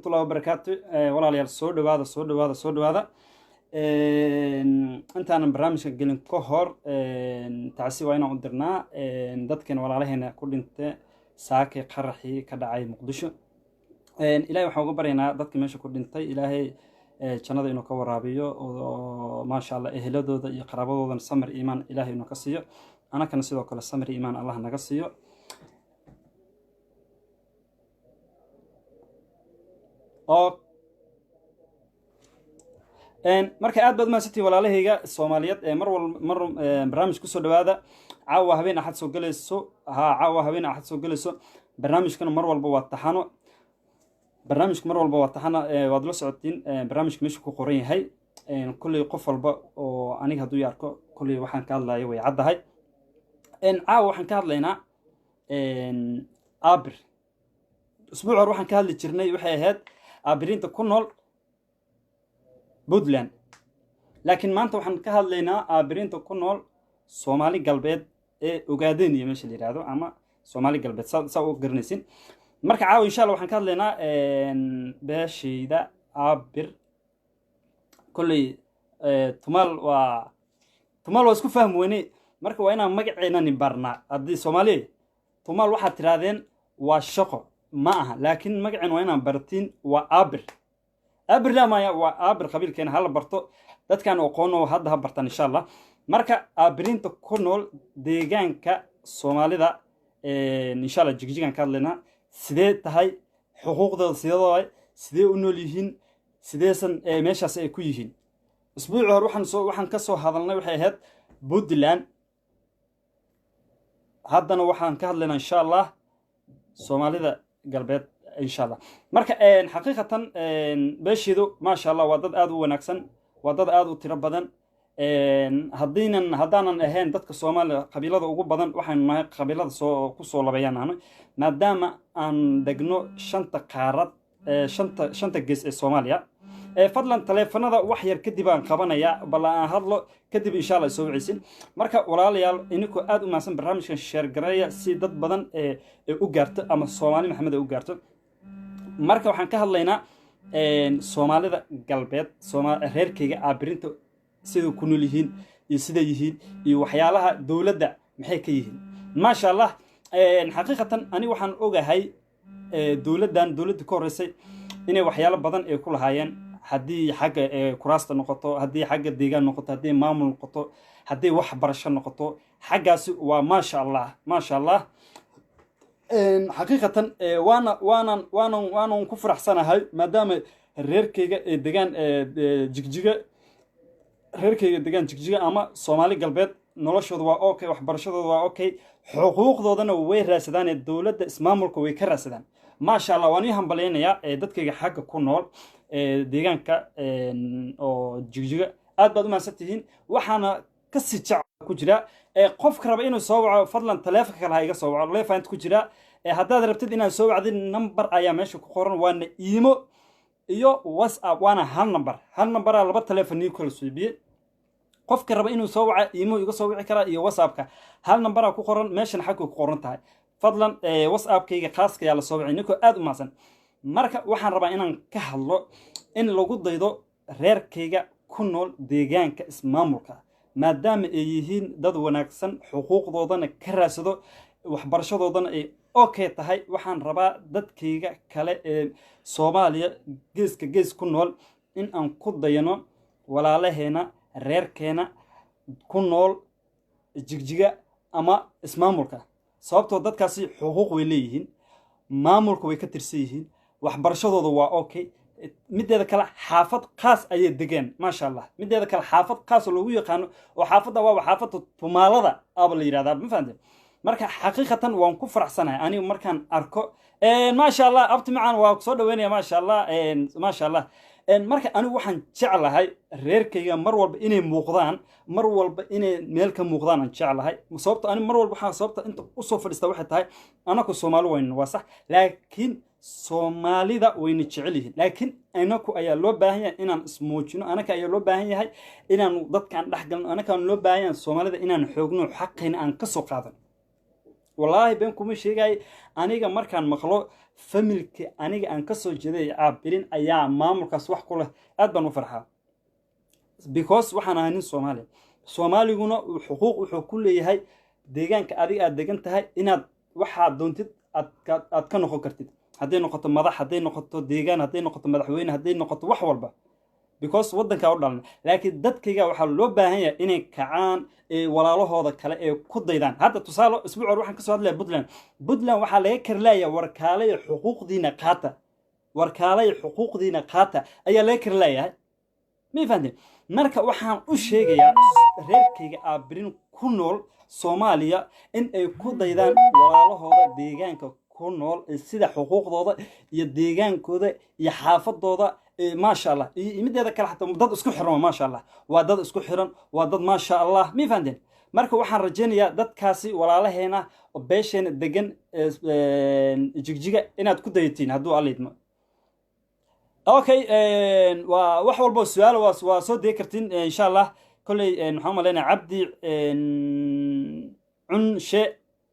الله وبركاته ولا ليال سود هذا أنت أنا برنامج قلنا كهر تعسي وين عندنا ضد ولا علينا كل أنت ساكي قرحي كدعاء مقدشة إلهي وحوق برينا ضد ماشي كل أنت إلهي كنا ذي نكور رابيو وما شاء الله إهلادو ذي يقربوا ذا سمر إيمان إلهي نقصيه أنا كان سيدو كل سمر إيمان الله نقصيه marka aad baad maasatay walaalahayga Soomaaliyeed mar barnaamij ku soo dhawaada caawa habeen axad soo galayso barnaamijkan mar walba waa taxano waad la socotiin barnaamijka meesha ku qoran yahay kulli qof walba oo aniga haduu yarko kulli waxaan ka hadlayo way caddahay caawa waxaan ka hadlaynaa abir usbuuc hore waxaan ka hadli jirnay waxay ahayd abirinta ku nool Puntland laakiin maanta waxaan ka hadlaynaa abirinta ku nool Soomaali galbeed ee ogaadeen iyo meesha la yiraahdo ama Soomaali galbeed saa u garanaysin marka caawa insha Allah waxaan ka hadlaynaa beeshayda abir kulli tumal waa isku fahmi weynay marka waa inaan magaceena barnaa haddii Soomaali tumal waxaad tiraadeen waa shaqo ما أها لكن مجعن وين برتين وأبر لا ما وأبر قبيل كان هلا برتو ده كان وقونه هذا برتان إن شاء الله مركا أبرين تكونول ديجان كسومالي ده إن شاء الله جيجان كارلنا سيد تهاي حقوق ده سيد إنه ليهين سيدسن ماشى سيكويهين أسبوع روحن وحن كسو هذا لنا وحيهات بودلان هذا وحن كارلنا إن شاء الله سومالي ده قلبت إن شاء الله مركا حقيقة بشيدو ما شاء الله وضد آدو ونكسن وضد آدو تربضن هدانا أهين ضدك الصومال قبيلة أوجو بدن وحنا قبيلة كوسو لبيان هنا ما دام أن دجنو شنطة قارات شنطة جزء الصومالية فضلا تلفنا ذا وحير كدبان قبنا يا بلا هذلو كدب إن شاء الله يسوي عسين مركا ولا ليال إنكو آدو مثلا برنامج الشير قراية سيدت بدن أوجرت أما الصومالي محمد أوجرت مركا وحن كهاللينا الصومالي ذا قلبيت صومال هيركي عبرينتو سيدو كونوا ليهين يسيدا يهين يوحيالها دولة دا محيكيهين ما شاء الله حقيقة أنا وحن أوجا هاي دولة كورسي إني وحياله بدن كل هايين هدي حاجة كراسة نقطة هدي حاجة ديجان نقطة هدي مامل نقطة هدي واحد برشة نقطة حاجة وما شاء الله حقيقة وانا كفر أحسن هاي ما دام الريركي ديجان جيجا أما صومالي قلبت نلاش ذو أوكي واحد برشة ذو أوكي حقوق ذونا وين راسدان الدولة اسمها ملك ويكرسدان ما شاء الله واني هم بلينا يا دتك حق كونول ديجان أو جيجا أدبر ما ستين وحنا كسيتش كجرا قف كربينو سووا فضلا تلافك هاي سووا الله فانت كجرا هذا دربت إن سووا عدد نمبر أيام ماشي كقرن وان إيمو إيو واتساب وانا هالنمبر على بط تلفوني كل سويبي قف كربينو سووا إيمو يقصوا كرا إيو واتسابك هالنمبر كقرن ماشي نحكي كقرن تاعي فضلا واتساب كي خاص كي على صوبعي نيكو اد ماسن marka waxaan rabaa inaan ka hadlo in lagu daydo reerkayga ku nool deegaanka ismaamulka maadaama ay yihiin dad wanaagsan xuquuqdoodana ka raasado waxbarashadoodana ay okay tahay waxaan rabaa dadkayga kale ee Soomaaliya gees ku nool in aan ku dayano walaalaheena reerkeena ku nool jigjiga ama ismaamulka sababtoo dadkaasi xuquuq way leeyihiin maamulku way ka tirsan yihiin waxbarashadoodu waa okay mideeda kale xaafad qaas ay degan ma sha Allah mideeda kale xaafad qaas loogu yaqaan oo xaafada waa xaafada tumaalada aba la yiraahdaa ma fahanteen marka xaqiiqatan waan ku faraxsanahay anigu markaan arko ma sha Allah abti macaan waa soo dhaweynaya ma sha Allah marka anigu waxaan jeclahay reerkayga mar walba inay muuqdaan mar walba inay meel ka muuqdaan aan jeclahay sababta anigu mar walba waxaan sababta inta u soo fadhiista waxay tahay anaku Soomaali weyn waa sax laakiin Soomaalida wayna jecel yihiin laakiin anaku ayaa loo baahan yahay inaan ismuujino anaka ayaa loo baahan yahay inaan dadkan dhaxgalno anaka loo baahan yahay Soomaalida inaan xoogno xaqina aan ka soo qaadan والله بينكم شيء جاي أنيجا مركان مخلو فملك أنيجا أنكسر جدي عابرين أيام ما مركز وح كله أدبن وفرحة because waxaan ahayn Soomaali Soomaaliguna xuquuq wuxuu ku leeyahay deegaanka adiga aad degan tahay inaad waxa doontid aad ka noqon kartid haday noqoto madax haday noqoto deegaan haday noqoto madaxweyne haday noqoto wax walba because wadanka u dhalan laakiin dadkayga waxa loo baahan yahay inay kacaan walaalahooda kale ee ku daydaan hadda tusaale isbuuc waxaan ka soo hadlay Puntland waxa laga karlaaya warkaalay xuquuqdiina qaata ayaa laga karlaaya ما يفهمني مركا وحان وشيغيا reerkayga aabirin ku nool Soomaaliya in ay ku daydaan walaalahooda deegaanka ku nool sida xuquuqdooda iyo deegaankooda iyo xaafadooda ما شاء الله mideeda kala xataa dad isku xiran ما شاء الله waa dad isku xiran waa dad ما شاء الله ما يفهمني marka waxaan rajaynayaa dadkaasi walaalaheena oo beesheen degan jigjiga inaad ku daytiin haduu aleedmo اوكي wax walba su'aal waa soo deey kartiin insha Allah kulay maxaan maleynaa Cabdi unshe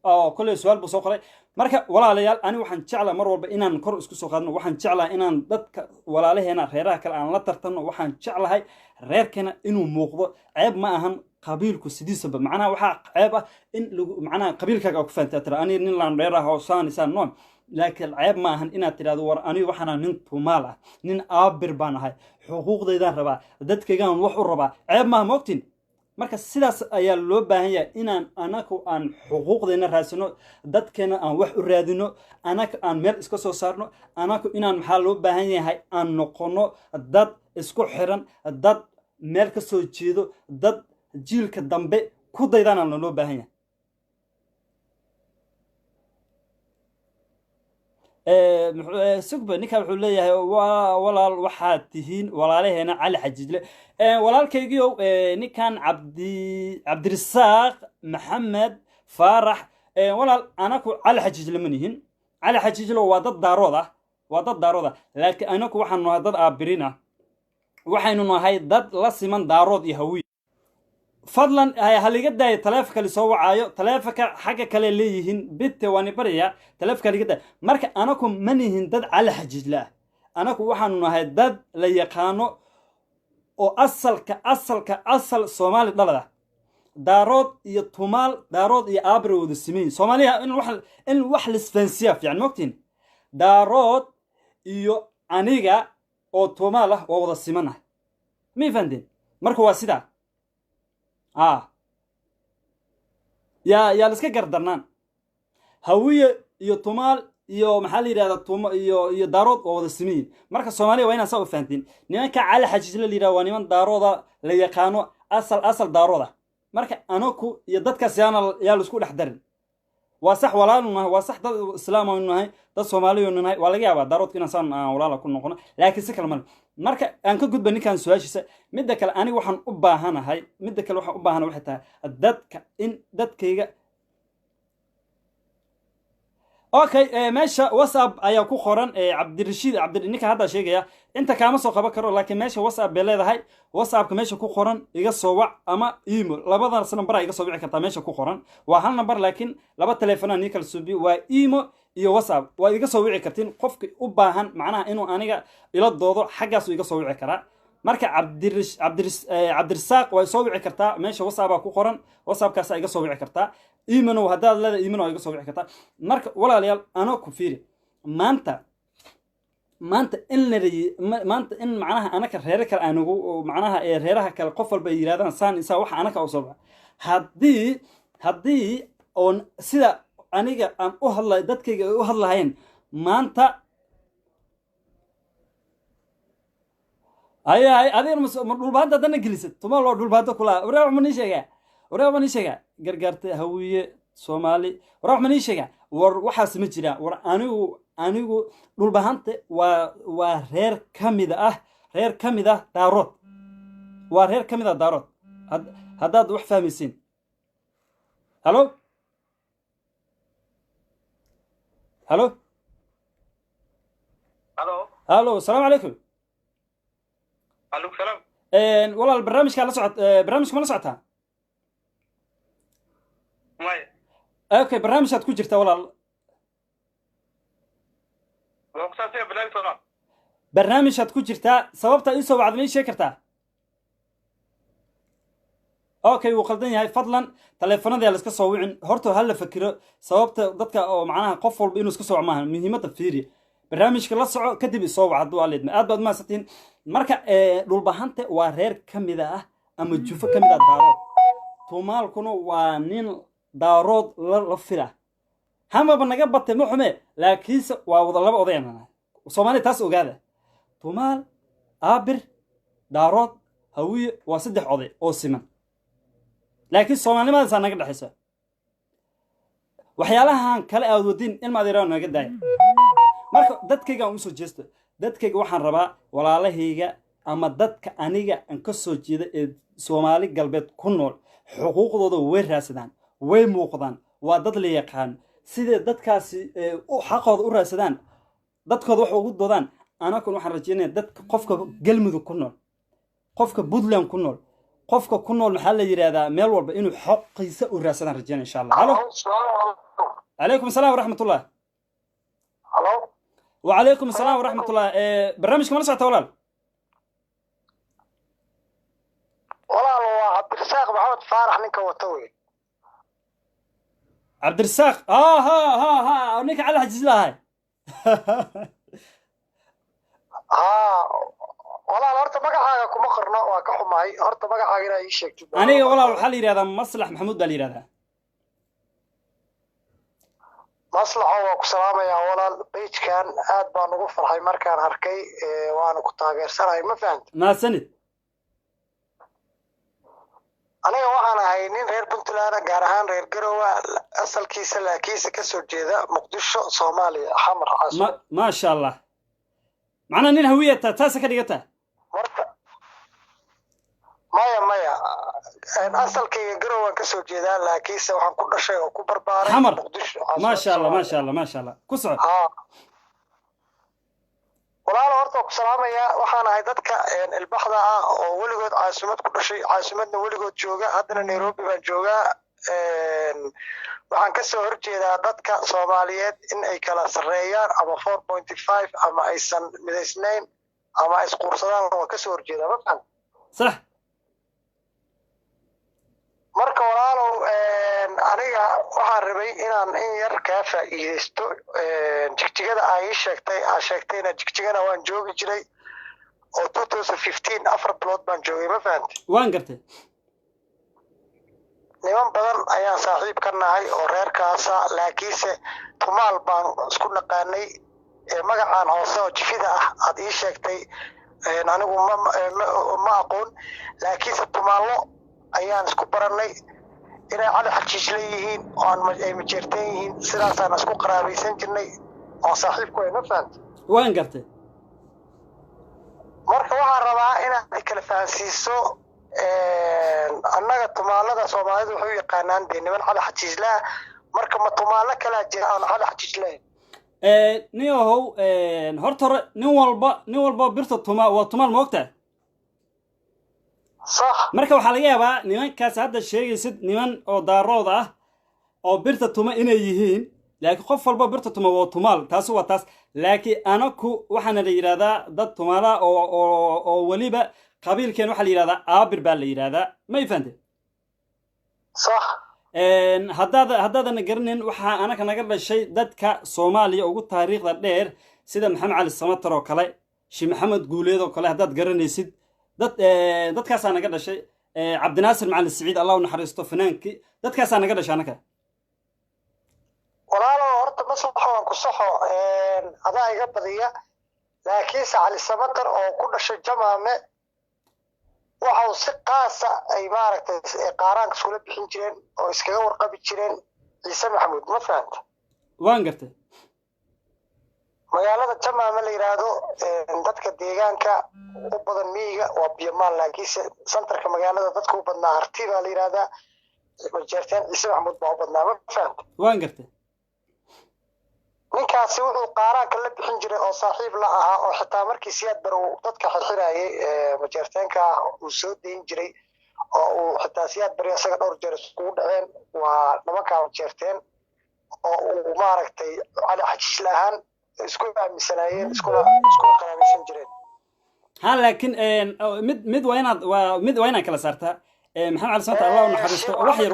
oo kulay su'aal buu soo qoray marka walaalayaal ani waxaan jeclaa mar walba inaan kor isku soo qaadno waxaan jeclaa inaan dadka walaalaheena reeraha kale aan la tartano waxaan jeclahay reerkeena inuu muuqdo ceeb ma ahan qabiilku sidiisaba macnaha waxa ceeb ah in macnaha qabiilkaaga ku faantaa tira ani nin laan reeraha oo saanisan noon لكن عيب ما هن إن تراد ور أني وحنا ننتو ماله نن عابر بانهاي حقوق ذي ربا ذات كيجان وحور ربا عيب ما موقتين مركز سلاس أيال لوبا هي إن أناكو أن حقوق ذي نراسنو ذات كنا أن وحور رادنو أناك أن مر إسكو صارنو أناكو إن محل لوبا هي أن نقنو ذات إسكو حرن ذات مركز سوتشيدو ذات جيل كدمبي كود ذي أن لوبا هي سكبة نكال حلية ولا الواحد تهين ولا عليه هنا على حجيجله ولا الكيجيو نكان عبد الرزاق محمد فرح ولا أنا كو على حجيجله منهن على حجيجله وضد دارودة لكن أنا كو وحن ضد عبرينا وحين هاي ضد لسمن دارود يهوي فضلا هل قد تلافك اللي سوى عايو تلافك حاجة كلا ليهن بيت واني بريا تلافك اللي قد مرك أناكم منهن دد على حجج لا أناكم وحنو هاي دد ليقانو أصل صومالي دلدا دارود يطمال دارود يابرو السمين صوماليها إن وحل اسفنسياف يعني مكتين دارود يو أنيغا أو طماله ووضا السمانة مي فندين مركو واسدا يا لسكا قردرنان هوية يو طمال يو محل هذا يو دارود ووضا السمين مركز صوماليا وين أساو فانتين نيمان على حاجة اللي راواني من دارودا ليقانو أصل دارودا مركز أنوكو يددك سيانا يا لسكو لحدرن وصح ولا إنه وصح ده إسلام إنه هاي ده صومالي إنه هاي ولا جاب دارود كنا صان ولا كنا نقولنا لكن سكر من مركا أنك قد بني كان سؤال شيء مدة كلا أنا وحن أبا هنا هاي مدة كلا وحن أبا هنا وحتى الدت إن دت كيجا أوكي ماشي وصاب أيا كو خوران عبد الرشيد إنك هذا شيء جا أنت كمان سوق بكرة لكن ماشي وصاب بلاد هاي وصاب كماشي كو خوران يجا صوّع أما إيميل لبض أرسل نمبر يجا صوّع كتا ماشي كو خوران وهل نمبر لكن لبض تلفون نيكل سوبي وإيميل iyo WhatsApp waa iga soo wici kartiin qofka u baahan macnaha inuu aniga ila doodo xagaas iga soo wici kara marka Cabdirasaaq way soo wici kartaa meesha WhatsApp ku qoran WhatsApp kaas iga soo wici kartaa email hadaad leedahay email iga soo wici kartaa marka walaalayaal ana ku fiiri maanta in macnaha anaka reer kale aanagu macnaha reeraha kale qof walba yiraahdaan saan isa wax anaka u soo hadii on sida aniga aan u hadlay dadkayga u hadlahayn maanta ay adeen dhulbaanta dadna gelisad tuma loo dhulbaanta kula waraa ma ni sheega gargaarta hawiye Soomaali waraa ma ni sheega war waxaas ma jira war anigu dhulbaanta waa reer kamida daarood waa reer kamida daarood hadaad wax fahmaysiin halo الو السلام عليكم عليكم السلام والله البرنامج كان لا سعد برنامج ما لا سعدها okay barnaamijkaad ku jirtaa walaal وقصاصية بلاي صنع barnaamijkaad ku jirtaa sababta ii soo wacda ma ii sheegi kartaa okay wuu qaldan yahay fadlan taleefanada la iska soo wicin horta hal la fakiro sababta dadka oo macnaha qof walba inuu iska soo maahan muhiimadda fiiri barnaamijka la soco kadib isoo wac hadduu aleedma aad baad mahadsantihiin marka dhulbahante waa reer ka mid ah ama jufo ka mid ah daarood tumaalkuna waa nin daarood la fila hamaba naga batay ma xume laakiinse waa wada laba odayna soomaaliya taas ogaada tumaal aabir daarood hawiye waa 3 oday oo siman laakiin soomaalinimadaasa naga dhexaysa waxyaalahan kale aad wadin ilma adeeraa naga daaya marka dadkayga aan usoo jeesto dadkayga waxaan rabaa walaalahayga ama dadka aniga aan ka soo jeeda ee soomaali galbeed ku nool xuquuqdooda way raadsadaan way muuqdaan waa dad la yaqaan sida dadkaasi xaqooda u raadsadaan dadkooda wax ugu doodaan anakuna waxaan rajeynayaa dadka qofka galmudug ku nool qofka puntland ku nool qofka ku nool maxaa la yiraahdaa meel walba inuu xaqiisa u raadsadaan rajeynaa insha allah halo calaykum asalaam waraxmatullah halo وعليكم السلام ورحمة الله برنامجكم ولا ساعة ولا والله عبد الرزاق محمد فارح منك وتوي عبد الرزاق ها نيك على حجز لها هاي والله horta magacaaga kuma qorno waa ka xumahay horta magacaaga inaa ii sheegtid aniga walaal waxaa la yiraahdaa maslax maxamuud baa la yiraahdaa maslaxo waa ku salaamayaa walaal page-kan aad baan ugu farxay markaan arkay waana ku taageersanahay ma fahanta mahadsanid aniga waxaan ahay nin reer puntland gaar ahaan reer garowe asalkiisa laakiinse ka soo jeeda muqdisho soomaaliya xamar caasimad maasha allah macnaa nin hawiyata taasa ka dhigata marka maya asalkayga garowe waan ka soo jeedaa laakiinse waxaan ku dhashay oo ku barbaaray muqdisho maasha allah ku soco walaalo horta ku salaamaya waxaan ahay dadka ilbaxda ah oo weligood caasimad ku dhashay caasimadna weligood jooga haddana nairobi baan joogaa waxaan ka soo horjeedaa dadka soomaaliyeed in ay kala sarreeyaan ama 4.5 ama aysan midaysnayn ama isquursadaan waan ka soo horjeedaa ma fahan sax marka walaalow aniga waxaan rabay inaan in yar kaa faa'iideysto jigjigada ay sheegtayna jigjigana waan joogi jiray oo 2015 afar bilood baan joogay ma fahantay waan gartay niman badan ayaan saaxiib ka nahay oo reerkaasa laakiinse tumaal baan isku naqaanay magacaan hoose oo jifida ah aad ii sheegtay anigu ma aqoon laakiinse tumaallo ayaan isku baranay inay cali xajiij leeyihiin oo ay majeerteen yihiin sidaasaan isku qaraabaysan jirnay oo saaxiibku ay ma fahantay waan gartay marka waxaan rabaa inaad kala fahansiiso annaga tumaalada soomaalidu waxay u yaqaanaan dee niman cali xajiijlaa marka ma tumaallo kalaa jira aan cali xajiij lahayn nin ahow horta hore nin walba birta waa tumaal ma ogtahay صح marka waxaa laga yaabaa nimankaas hadda sheegaysid niman oo daarood ah oo birta tuma inay yihiin laakiin qof walba birta tuma waa tumaal taasi waa taas laakiin anaku waxaana la yidhahdaa dad tumaala oo weliba qabiilkeen waxaa la yidhahdaa aabir baa la yidhahdaa ma ifante صح haddaadan garanin waxaa anaka naga dhashay dadka soomaaliya ugu taariikhda dheer sida maxamed cali samatar oo kale sheekh maxamed guuleed oo kale haddaad garanaysid dadkaasaa naga dhashay cabdinaasir macalin siciid allah u naxariisto fanaankii dadkaasaa naga dhashay anaka walaalo horta ma saxo waan ku saxo adaa iga badiya laakiinse cali samatar oo ku dhashay jamaame waxau si qaasa ay maaragtay qaaraanka iskula bixin jireen oo iskaga warqabi jireen ciise maxamuud ma fahanta waan gartay magaalada jamaame la yidhaahdo dadka deegaanka u badan miyiga waa biyomaan laakiinse santarka magaalada dadka u badnaa harti baa la yidhaahdaa majeerteen ciise maxamuud baa u badnaa ma fahanta waan gartay ninkaasi wuxuu qaaraanka la bixin jiray oo saaxiib la ahaa oo xitaa markii siyaad bar uu dadka xirxirayay majeerteenka uu soo dayn jiray oo uu xitaa siyaad bari isaga dhowr jeer iskugu dhaceen waa nimankaa majeerteen oo uu maaragtay cali xajiis lahaan isku aaminsanaayeen iskuna qaraabaysan jireen. ha laakiin mid waa inaad kala saartaa maxamed cali samata allah u naxariisto wax yar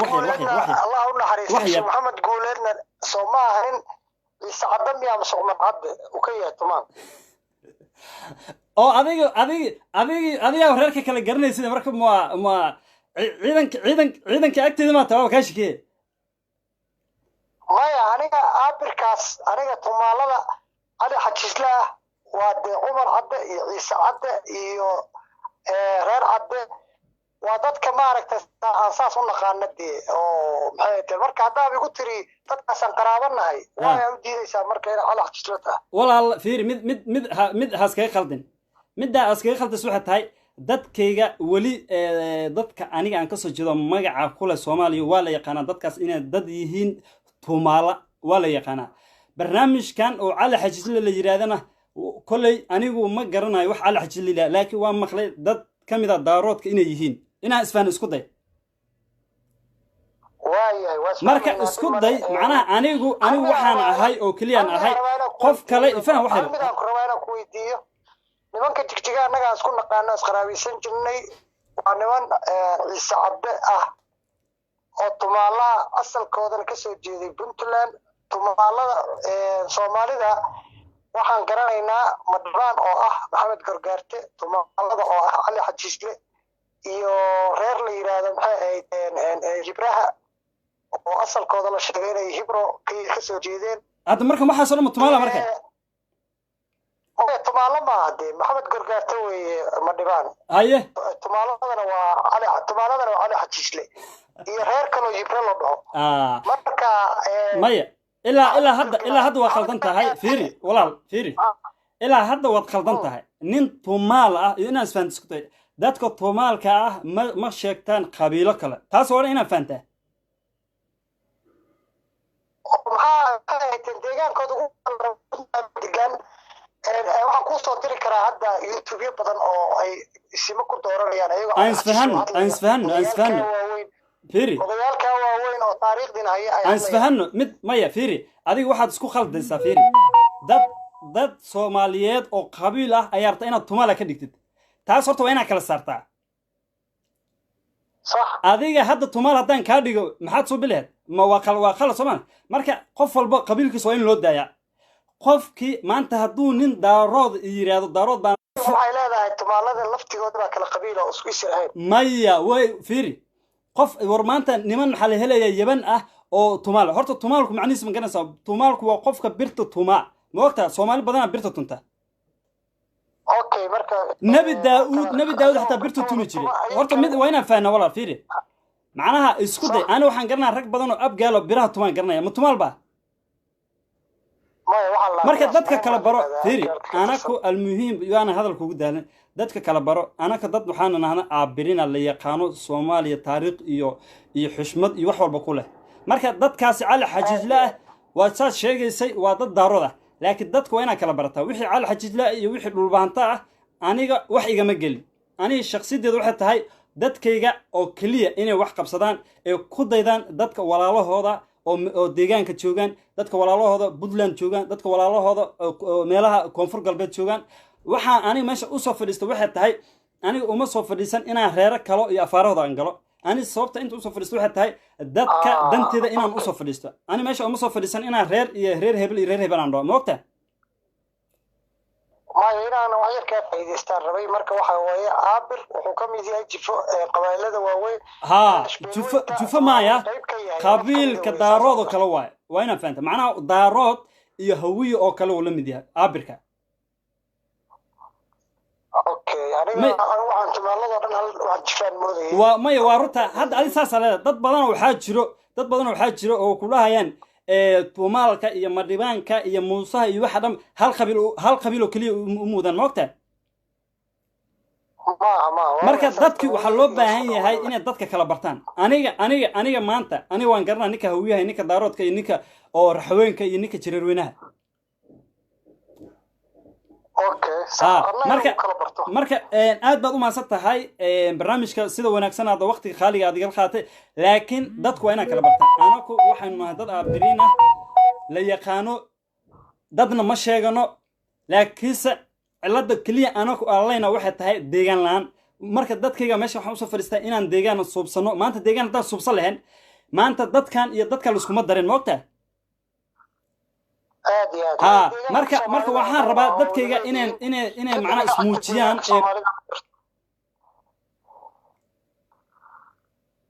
allah u naxariisto maxamed guuleedna soo ma ahayn ciise cadde miyaa mase cumar cadde uu ka yahay tumaan oo adiga reerka kala garanaysid marka ma ciidanka agteeda ma tabaaba kaa shikee maya aniga aabirkaas aniga tumaalada cali xajiisle ah waa dee cumar cadde iyo ciise cadde iyo reer cadde waa dadka maaragtay aan saas u naqaana dee oo maxay tahay marka haddaad igu tiri dadkaasaan qaraabanahay waa u diidaysaa marka inay cali xajiisle tahay walaal fiiri mid haaskaga khaldin middaa haaskaga khaldis waxay tahay dadkayga weli dadka aniga aan kasoo jeedo magaca kule soomaaliya waa la yaqaanaa dadkaas inay dad yihiin tumaala waa la yaqaanaa barnaamijkan oo cali xajiisle la yidhaahdana kolley anigu ma garanayo wax cali xajiisle la laakiin waa maqlay dad ka mid a daaroodka inay yihiin inaan isfahno isku day marka isku day macnaha anigu waxaan ahay oo keliyaan ahay qof kale ifaan wax yar midaan ku rabaa inaan ku weydiiyo nimanka jigjiga annaga isku naqaano isqaraabeysan jirnay waa niman ciise cadde ah oo tumaalaha asalkoodana kasoo jeeday puntland tumaalada soomaalida waxaan garanaynaa madbaan oo ah maxamed gargaarte tumaalada oo ah cali xajiisle iyo reer la yidhaahdo maxay ahayd hibraha oo asalkooda la sheegay inay hibro kasoo jeedeen hadda marka waxaasoo dhan tumaala marka tumaalo maaha dee maxamed gargaarte weeye madhibaan haye tumaaladana waa cali xajiisle iyo reer kaloo hibro la dhaho marka maya ilaa hadda waad khaldan tahay fiiri walaal fiiri ilaa hadda waad khaldan tahay nin tumaal ah iyo inaad isfahanto isku tay dadka tumaalka ah ma sheegtaan qabiilo kale taas oo dhan inaad fahantaa maxaa deegaankooda ugu degaan waxaan kusoo diri karaa hadda youtubyo badan oo ay isimo ku dooranayaan ayagoo aan isfahanno fiiri odayaalkaa waaweyn oo taariikhdina haya aan isfahanno mid maya fiiri adiga waxaad isku khaldaysaa fiiri dad soomaaliyeed oo qabiil ah ayaa rabta inaad tumaala ka dhigtid taas horta waa inaad kala saartaa صح adiga hadda tumaal haddaan kaa dhigo maxaad soo bilaheed ma waa khalad soomaa marka qof walba qabiilkiisa waa in loo daayaa qofkii maanta hadduu nin daarood yidhaahdo daarood baan waxay leedahay tumaalada laftigooda baa kala qabiil oo isku isir ahayn maya way fiiri qof war maanta niman maxaa la helayaa yaban ah oo tumaal horta tumaalku macnihiisa ma garanaysaa tumaalku waa qofka birta tumaa ma ogtaa soomaali badanaa birta tunta okay marka nabi daawud xataa birta tumi jiray horta mid waa inaan fahnaa walaal fiiri macnaha isku day ana waxaan garanaa rag badan oo abgaalo biraha tumaan garanaya ma tumaal baa marka dadka kala baro fiiri anaku almuhiim yaana hadalka ugu daalan dadka kala baro anaka dad waxaan nahna aabirina la yaqaano Soomaaliya taariikh iyo xushmad iyo wax walba ku leh marka dadkaasi cali xajiisle ah waa saad sheegaysay waa dad daarood ah laakiin dadku waa inaan kala barataa wixii cali xajiisle iyo wixii dhulbaanta ah aniga wax igama gelin aniga shakhsiyadeedu waxay tahay dadkayga oo kaliya inay wax qabsadaan ee ku daydaan dadka walaalahooda oo deegaanka joogan dadka walaalahooda Puntland joogan dadka walaalahooda meelaha koonfur galbeed joogan waxa aniga meesha u soo fadhiistay waxay tahay aniga uma soo fadhiisan inaan reero kale iyo afaarahooda aan galo aniga sababta inta u soo fadhiistay waxay tahay dadka danteeda inaan u soo fadhiisto aniga meesha uma soo fadhiisan inaan reer hebel aan dhaho ma ogtaa ما يرانا وحير كيف يدستان ربي مركا وحا ويا عابر وحو كميد يهي جفو قبائلة واوين ها جفو مايا قبيل كدارود او كلا واي وينا فانتا معناها دارود iyo hawiye oo kale uu la mid yahay aabirka okay yani waxaan tumaalada dhan hal wax jifaan mooday waa maya waa runta hadda adi saas leedahay dad badan waxaa jiro oo ku dhahayaan tumaalka iyo madhibaanka iyo muusaha iyo waxa dhan hal qabiil oo kaliya u muudan moogta marka dadkii waxaa loo baahan yahay inay dadka kala bartaan aniga maanta aniga waan garanaa ninka hawiyaha ninka daaroodka iyo ninka oo raxweenka iyo ninka jireerweynaha marka aad baad u maasan tahay barnaamijka sida wanaagsan aad waqtiga qaaliga aad iga qaatay laakiin dadku waa inaan kala bartaa anaku waxaanu nahay dad aabiriin ah la yaqaano dadna ma sheegano laakiinse cilada keliya anaku allayna waxay tahay deegaan la-aan marka dadkayga meesha waxaan usoo fadhiistaa inaan deegaan suubsano maanta deegaan haddaan suubsan lahayn maanta dadkan iyo dadka laiskuma dareen ma ogtahay ها marka waxaan rabaa dadkayga inay macna ismuujiyaan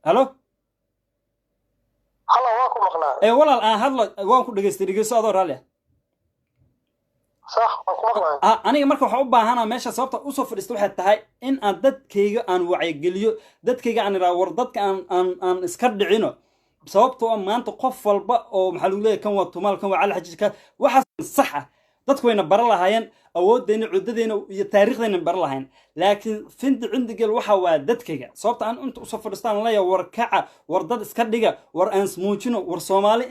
halo waa ku maqlaa walaal aan hadlo waan ku dhegeysto adoo raalli صح waa ku maqlaa aniga marka waxaan u baahanaa meesha sababta usoo fadhiisto waxay tahay in aan dadkayga aan wacyigeliyo dadkayga aan iraa war dadka aan iska dhicino sababtoo maanta qof walba oo maxaa lagu leeyahay kan waa tumaal kan waa cali xajiij ka waxaas sax ah dadku wayna baran lahaayeen awooddeena cudadeena iyo taariikhdeena baran lahayn laakiin finta cindigeel waxa waa dadkayga sababta aan inta usoo fadhiistaan leeyahay war kaca war dad iska dhiga war aan ismuujino war soomaali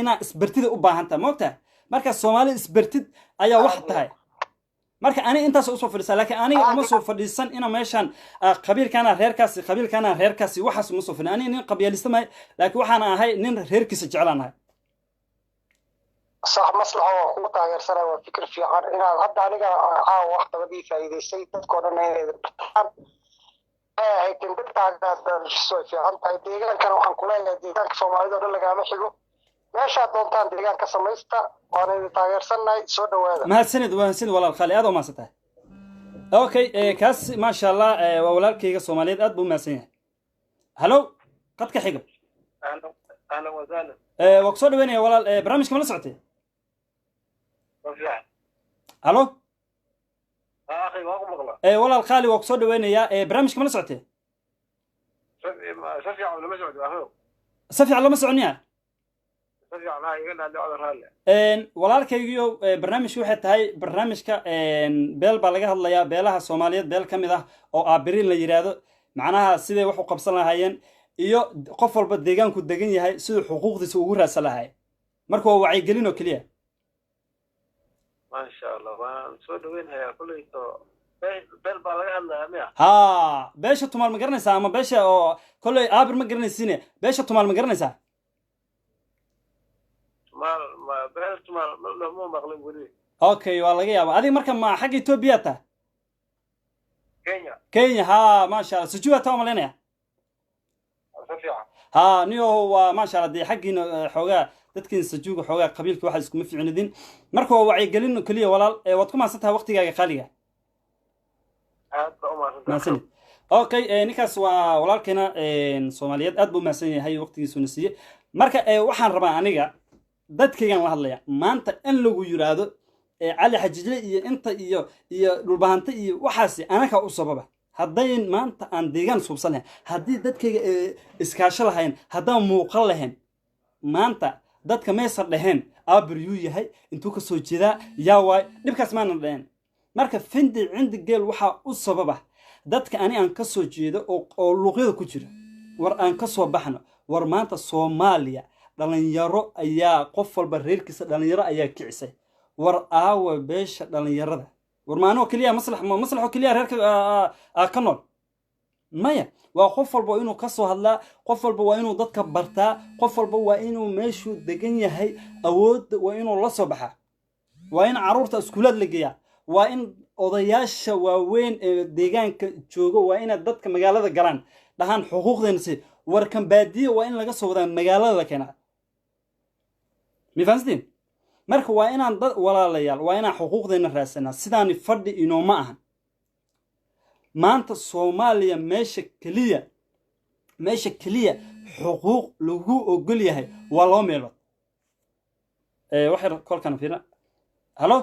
inaa isbartida u baahan tahay ma ogtahay marka soomaali isbartid ayaa wax tahay marka ani intaas usoo fadhiisaa laakiin aniga uma soo fadhiisan ina meeshan qabiilkana reerkaasi waxaas uma soo fadhiin ani nin qabyaalista mahay laakiin waxaan ahay nin reerkiisa jeclaanahay صح مصلحة وقوة غير سنة وفكر في عن إن هذا أنا واحدة بدي فايدة شيء تذكر أنا هيك بدي تعرف شو في عن تايديان كانوا عن كلها ديان كسومالي دول اللي قاموا حلو ماشي دونتان ديان كسميستا وأنا تغير سنة سود وهذا ما سند ولا الخالي هذا ما سته أوكي كاس ما شاء الله وولاد كيجا سوماليد أدبو ما سنة هلو قد كحجب أهلا وسهلا وقصود وين يا ولا برامج كمان سعتي رفيع هلو أخي ما أقول مغلا ولا الخالي وقصود وين يا برامج كمان سعتي شفيع ولا مسعود أخو سفي على مسعنيا شفيع ما يقولنا اللي على هلا ولا الكيجيو برنامج شو حتى هاي برنامج كا بيل بلغة الله يا بيلها الصوماليات بيل كم إذا أو عبرين اللي يرادو معناها سيدة وحو قبصنا هايين iyo qof walba deegaanku degan yahay sidoo xuquuqdiisa ugu raadsan lahaay marka waa wacyi gelin oo kaliya ما شاء الله waan soo dhaweynaya kullayto beel baa laga hadlayaa miya ha beesha tumaal ma garanaysaa ama beesha oo kollay aabir ma garanaysiine beesha tumaal ma garanaysaa beel tumaal ma maqlin weli okay waa laga yaabaa adiga marka ma xagga Ethiopia ta Kenya ha ma sha Allah sujuwa ta malenaya ها نيو هو ما شاء الله دي حقنا حوجا dadkin sajuuga xoogaa qabiilka waxa isku fiicnidin marka waa wacyi gelin kaliya walaal waad ku maasantahay waqtigaaga qaaliga aad baa u maasantahay okay ninkaas waa walaalkeena Soomaaliyeed aad buu maasan yahay waqtigiisuna siiyay marka waxaan rabaa aniga dadkaygan la hadlaya maanta in lagu yiraahdo cali xajiijle iyo inta iyo dhulbaanta iyo waxaas anaka u sababa haddayn maanta aan deegaan suubsan lahayn haddii dadkayga iskaasho lahayn haddaan muuqan lahayn maanta dadka meesha dhaheen aabiryu yahay intuu ka soo jeedaa yaa waay dhibkaas maana dhaheen marka findi cindi geel waxaa u sababa dadka ani aan ka soo jeedo oo luuqyada ku jira war aan ka soo baxno war maanta Soomaaliya dhalinyaro ayaa qof walba reerkiisa dhalinyaro ayaa kicisay war aawa beesha dhalinyarada war maano kaliya maslaxo kaliya reerka ka nool maya waa qof walba inuu ka soo hadlaa qof walba waa inuu dadka bartaa qof walba waa inuu meeshu degan yahay awood waa inuu la soo baxaa waa in caruurta iskuulad la geeyaa waa in odayaasha waaweyn ee deegaanka jooga waa in dadka magaalada galaan dhahan xuquuqdeena si warkan baadiyo waa in laga soo wadaa magaalada la keenaa mifanstiin marka waa inaan dad walaalayaal waa inaan xuquuqdeena raadsanaa sidaani fadhi inooma ahan maanta Soomaaliya meesha kaliya xuquuq lagu ogol yahay waa loo meelood waxay kolkan fiirna halo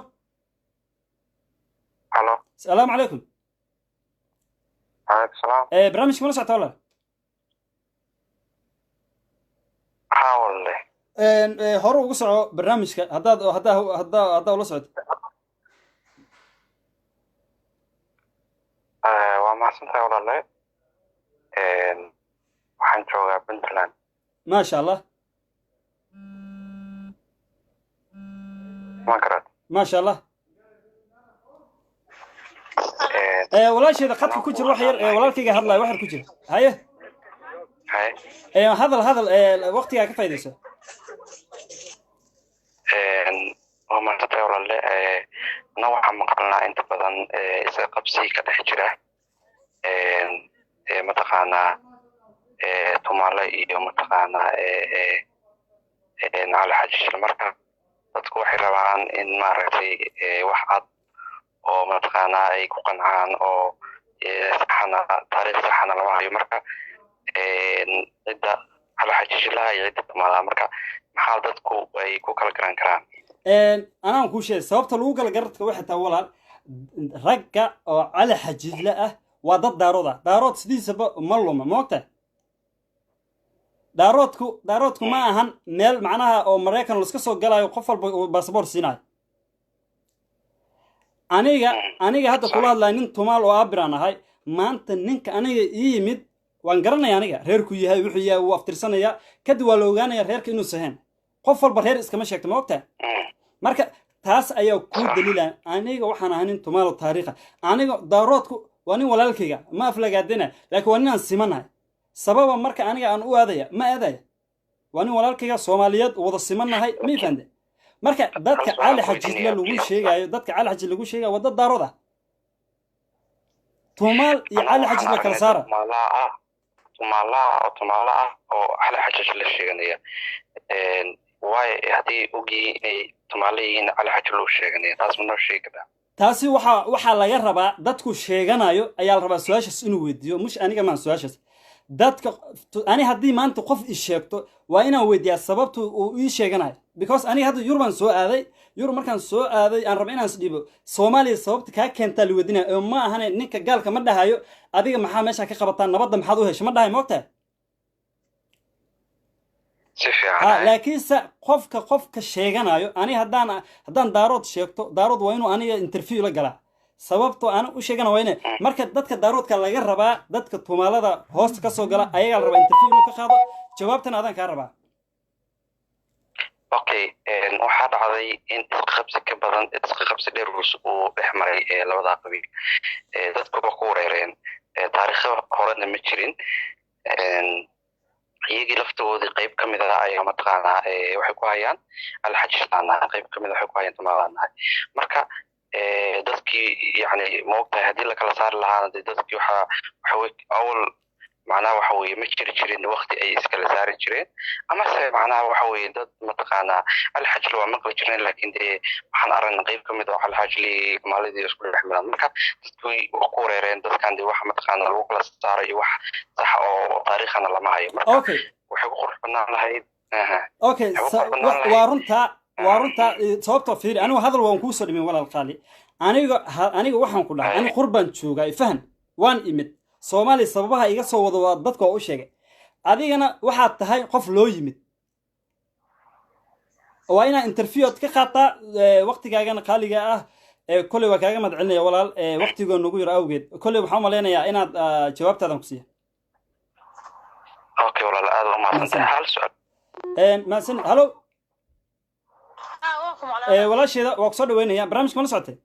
السلام عليكم عليكم السلام برنامج كمان ساعة ولا حاول هرو ugu soco barnaamijka hadda ula socod waa mahadsantahay walaalahay waxaan joogaa Puntland ما شاء الله ما شاء الله walaashayda qadka ku jira wax yar walaalkayga hadlay wax yar ku jira haye hadal waqtiga ka faa'iideyso maanta walaale nooca maqalnaa inta badan isaga qabsi ka dhex jira mataqaanaa tumaale iyo mataqaanaa cali xajishla marka dadku waxay rabaan in maaragtay wax cad oo mataqaanaa ay ku qancaan oo saxana taariikh saxana lama hayo marka cidda cali xajishlaha iyo cidda tumaalaha marka maxaa dadku ay ku kala garan karaan anaan kuu sheegay sababta lagu kala garadka waxay tahay walaal ragga oo cali xajisle ah waa dad daarood ah daarood sidiisaba ma luma moogtahay daaroodku ma ahan meel macnaha oo maraykan laiska soo galayo qof walba basaboor siinayo aniga hadda kula hadlaya nin tumaal oo abiraan ahay maanta ninka aniga ii yimid waan garanaya aniga reerku yahay wuxuu yahay wuu aftirsanaya kadib waa la ogaanaya reerka inuu saheen qof walba reer iskama sheegto ma ogtahay marka taas ayaa kuu daliila aniga waxaan ahay nin tumaal oo taariikha aniga daaroodku waa nin walaalkayga ma aflagaadina laakiin waa ninaan simanahay sababa marka aniga aan u aadaya ma aadaya waa nin walaalkayga soomaaliyeed wada simanahay ma ifahante marka dadka cali xajisle lagu sheegayo dadka cali xajisle lagu sheegayo waa dad daarood ah tumaal iyo cali xajisle kala saara tumaala ah oo cali xajisle sheeganaya waay haddii ogyihiin inay tumaale yihiin cali xajisle loo sheeganaya taas ma noo sheegi karaa taasi waxaa laga rabaa dadku sheeganayo ayaa la rabaa su-aashaas inuu weydiiyo mush aniga maan su-aashaas dadka ani haddii maanta qof ii sheegto waa inaan weydiiyaa sababtu uu ii sheeganayo because aniga hadda yurubaan soo aaday yurub markaan soo aaday aan raba inaan isdhiibo soomaaliya sababta kaa keentaa la weydinaya oo ma ahane ninka gaalka ma dhahayo adiga maxaa meeshaan ka qabataa nabadda maxaad u hesho ma dhahay moogtahay laakiinse qofka sheeganayo ani haddaan daarood sheegto daarood waa inuu aniga interview la galaa sababto ana u sheegana waa ina marka dadka daaroodka laga rabaa dadka tumaalada hoosta ka soo gala ayagaa la rabaa interview inuu ka qaado jawaabtana adaan kaa rabaa okay waxaa dhacday in isqabsi ka badan isqabsi dheerus uu dhex maray labada qabiil dadku waa ku wareereen taariikho horena ma jirin iyagii laftoodii qayb ka mid ah ayaa mataqaanaa waxay ku hayaan alxajishlaanaha qayb ka mid waxay ku hayaan tumaalaanahay marka dadkii yani maogtahay haddii lakala saari lahaana de dadkii waxawey awal macnaha waxa weye ma jiri jirin wakti ay iskala saari jireen amase macnaha waxa weye dad mataqaanaa alxajli waa maqli jireen laakiin dee waxaan aragna qayb ka mid oo alxajli maalidii isku dhex miraan marka dadkii waa ku wareereen dadkan dee wax mataqaana lagu kala saaro iyo wax sax oo taariikhana lama hayo marka waxay ku qurux banaan lahayd okay waa runtaa sababtoo fiiri anigu hadal waan kuu soo dhimin walaal qaali aniga waxaan ku dhahay ani qurbaan joogaa fahan waan imid soomaaliya sababaha iga soo wada waa dadka oo u sheegay adigana waxaad tahay qof loo yimid waa inaa interviewad ka qaataa waqtigaagana qaaliga ah kolley waa kaaga mahad celinaya walaal waqtigoo nagu yaro awgeed kolley waxaan umalaynayaa inaad jawaabtaadan ku siiya okay walaal aad u mahadsantahay hal su'aal mahadsan hallo walaasheeda waa kusoo dhaweynaya barnaamijka mala socotay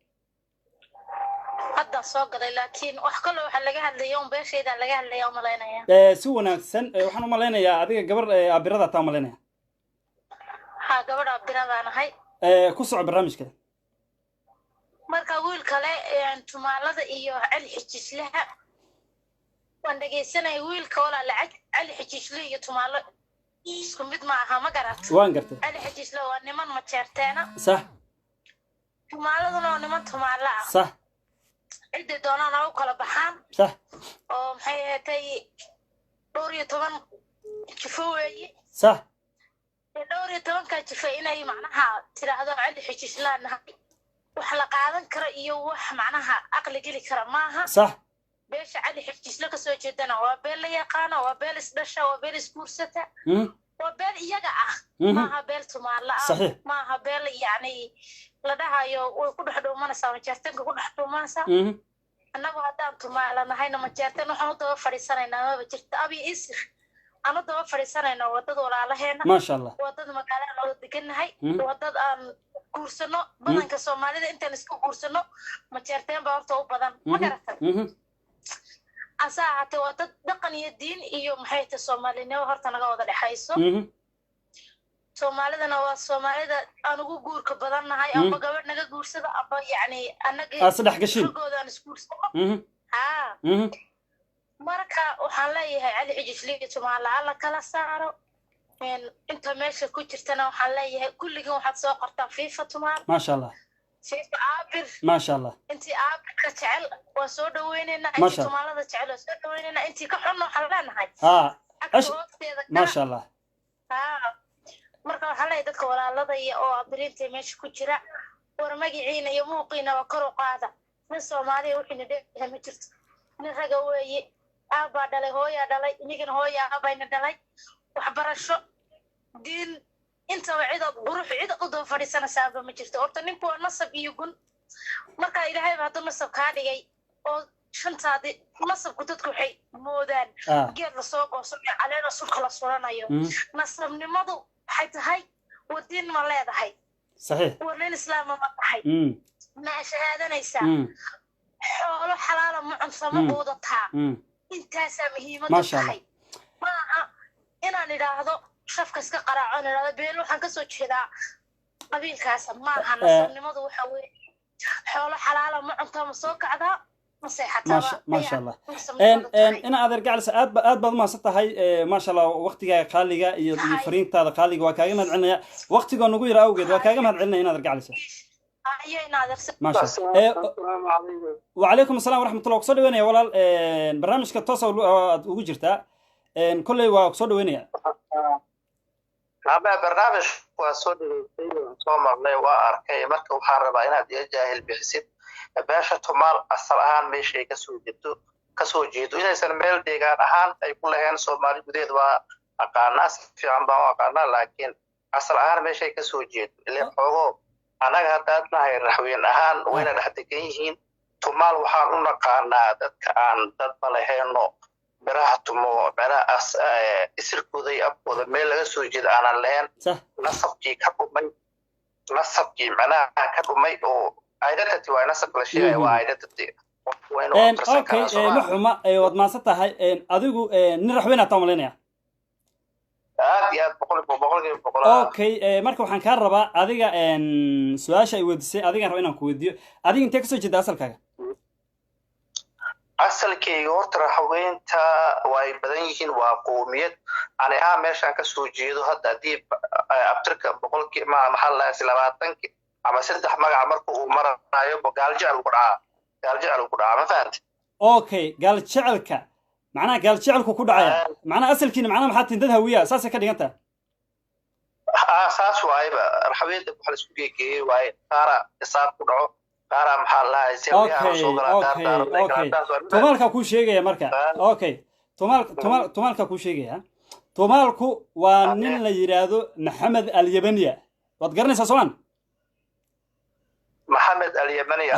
hadda soo galay laakiin wax kale waxa laga hadlayo beesheeda laga hadlayo umaleynaya si wanaagsan waxaan umaleynaya adiga gabar abirada taa umaleynaya ha gabar abirada nahay ku soco barnaamijka marka wiil kale tumaalada iyo cali xijislaha waan dhageysanay wiilka wala lacag cali xijisle iyo tumaalo isku mid ma aha ma garat waan gartay cali xijisle waa niman ma jeerteena sax tumaaladuna waa niman tumaala ah sax cidda doonaan oo kala baxaan sax oo maxay ahaatay 12 jifo weeye sax 12 ka jifo inay macnaha tiraahdo cali xijislaanahay wax la qaadan karo iyo wax macnaha aqli geli kara maaha sax beesha cali xijisle ka soo jeedana waa beel la yaqaan waa beel isdhasha waa beel iskuursata waa beel iyaga ah maaha beel tumaala ah maaha beel yani la dhahayo way ku dhex dhuumanaysaa majeertanka ku dhex dhuumanaysaa annagu haddaan tumaalanahyna majeertan waxaan u daba fadhiisanaynaa maba jirta abi isir aan u daba fadhiisanayno wadad walaalaheena maasha allah wadad magaalada loo degannahay wadad aan guursano badanka soomaalida intaan isku guursano majeerteen baa horta u badan ma garatan asaa haatee waa dad dhaqan iyo diin iyo maxay tahay soomaalinimo horta naga wada dhexayso soomaalidana waa soomaalida aan ugu guurka badannahay amba gabadh naga guursada amba yacni annaga saddex gashin ragooda aan isguursano haa marka waxaan leeyahay cali xijisliga tumaala alla kala saaro inta meesha ku jirtana waxaan leeyahay kulligan waxaad soo qortaa fiifa tumaal maasha allah fiifa aabir maasha allah intii aabirka jecel waa soo dhaweynaynaa intii tumaalada jecel waa soo dhaweynaynaa intii ka xunna waxaan leenahay maasha allah marka waxaan leeyahay dadka walaalada iyo oo abiriinta meesha ku jira war magaciina iyo muuqiina waa kor u qaada nin soomaaliya wixiina dheeha ma jirto nin raga weeye aabbaa dhalay hooyaa dhalay inigana hooyaa aabayna dhalay waxbarasho diin intaba cidood qurux cid u daba fadhiisanaysaaba ma jirto horta ninku waa nasab iyo gun marka ilaahayba hadduu nasab kaa dhigay oo shantaadi nasabku dadku waxay moodaan geed lasoo gooso ee caleena sulka la suranayo nasabnimadu waxay tahay wadiin ma leedahay saxiix war nin islaama ma tahay ma shahaadanaysaa xoolo xalaala ma cunsama quudataa intaasaa muhiimadu tahay maaha inaan idhaahdo shafka iska qaraacoon idhaahdo beel waxaan kasoo jeedaa qabiilkaasa maaha nasabnimadu waxa weeye xoolo xalaala ma cuntaa ma soo kacdaa ما شاء الله أنا أقدر جالس أدب ما ستهاي ما شاء الله وقتي خالية يفرين هذا خالية وكاجم هذا وقتي قانو يقول أوجد وكاجم هذا علنا هنا أقدر جالس ما شاء الله وعليكم السلام ورحمة الله وقصد وين يا ولا برنامج كتصل وجرته كل وقصد وين يا هذا برنامج وصل صوم الله وأركي مركب حرب أنا جاهل بحسب beesha tumaal asal ahaan meeshay kasoo jeedo inaysan meel deegaan ahaan ay ku laheen soomaali gudeed waa aqaanaa si fiican baan u aqaanaa laakiin asal ahaan meeshay kasoo jeedo ilaa xoogo annaga haddaad nahay raxween ahaan wayna dhex degan yihiin tumaal waxaan u naqaanaa dadka aan dadba lahayno biraha tumo biraha isirkooday abkooda meel laga soo jeeda aanan lahayn nasabkii macnaha ka dhumay oo identity waa nasab la sheegay waa identity okay maxuma wad ma satahay adigu nin raxweena tamalinaya aad iyo aad boqol okay marka waxaan ka rabaa adiga su'aasha ay weydiisay adiga rabo inaan ku weydiiyo adiga intee ka soo jeedaa asalkaaga asalkayga horta raxweenta way badan yihiin waa qoomiyad ani meeshaan ka soo jeedo hadda hadii abtirka boqolkii maxaa la yahay 20 ama saddex magac markuu uu marayo gaal jecel ku dhaca ma fahanti okay gaal jecelka macnaha gaal jecelku ku dhacaya macnaha asalkiina macnaha maxaa tin dad hawiya saas ka dhiganta saas waayba raxweenta waxa la isku geeyay waay qaara isaaq ku dhaco qaara maxaa la yahay soo galaa tumalka ku sheegaya marka okay tumalka ku sheegaya tumalku waa nin la yiraahdo maxamed al-yabaniya wad garanaysaa soomaan محمد اليمني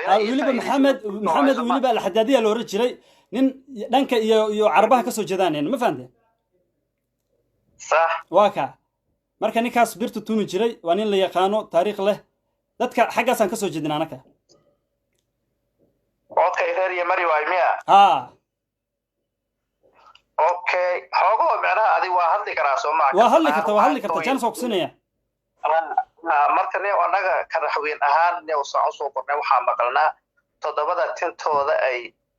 وليبا محمد وليبا الحدادية لو رجلي نين دنك يو عربها كسو جدان يعني ما فهمت صح واكا marka ninkaas birtu tumi jiray waa nin la yaqaano taariikh leh dadka xaggaasaan kasoo jeedin anaka okay reer yamari waa miya okay xogo macnaha adi waa hadli karaa Soomaaliya waa hadli kartaa jaan soo kusinaya marka ne anaga ka raxween ahaan ne soo qornay waxa maqalnaa todobada tintooda ay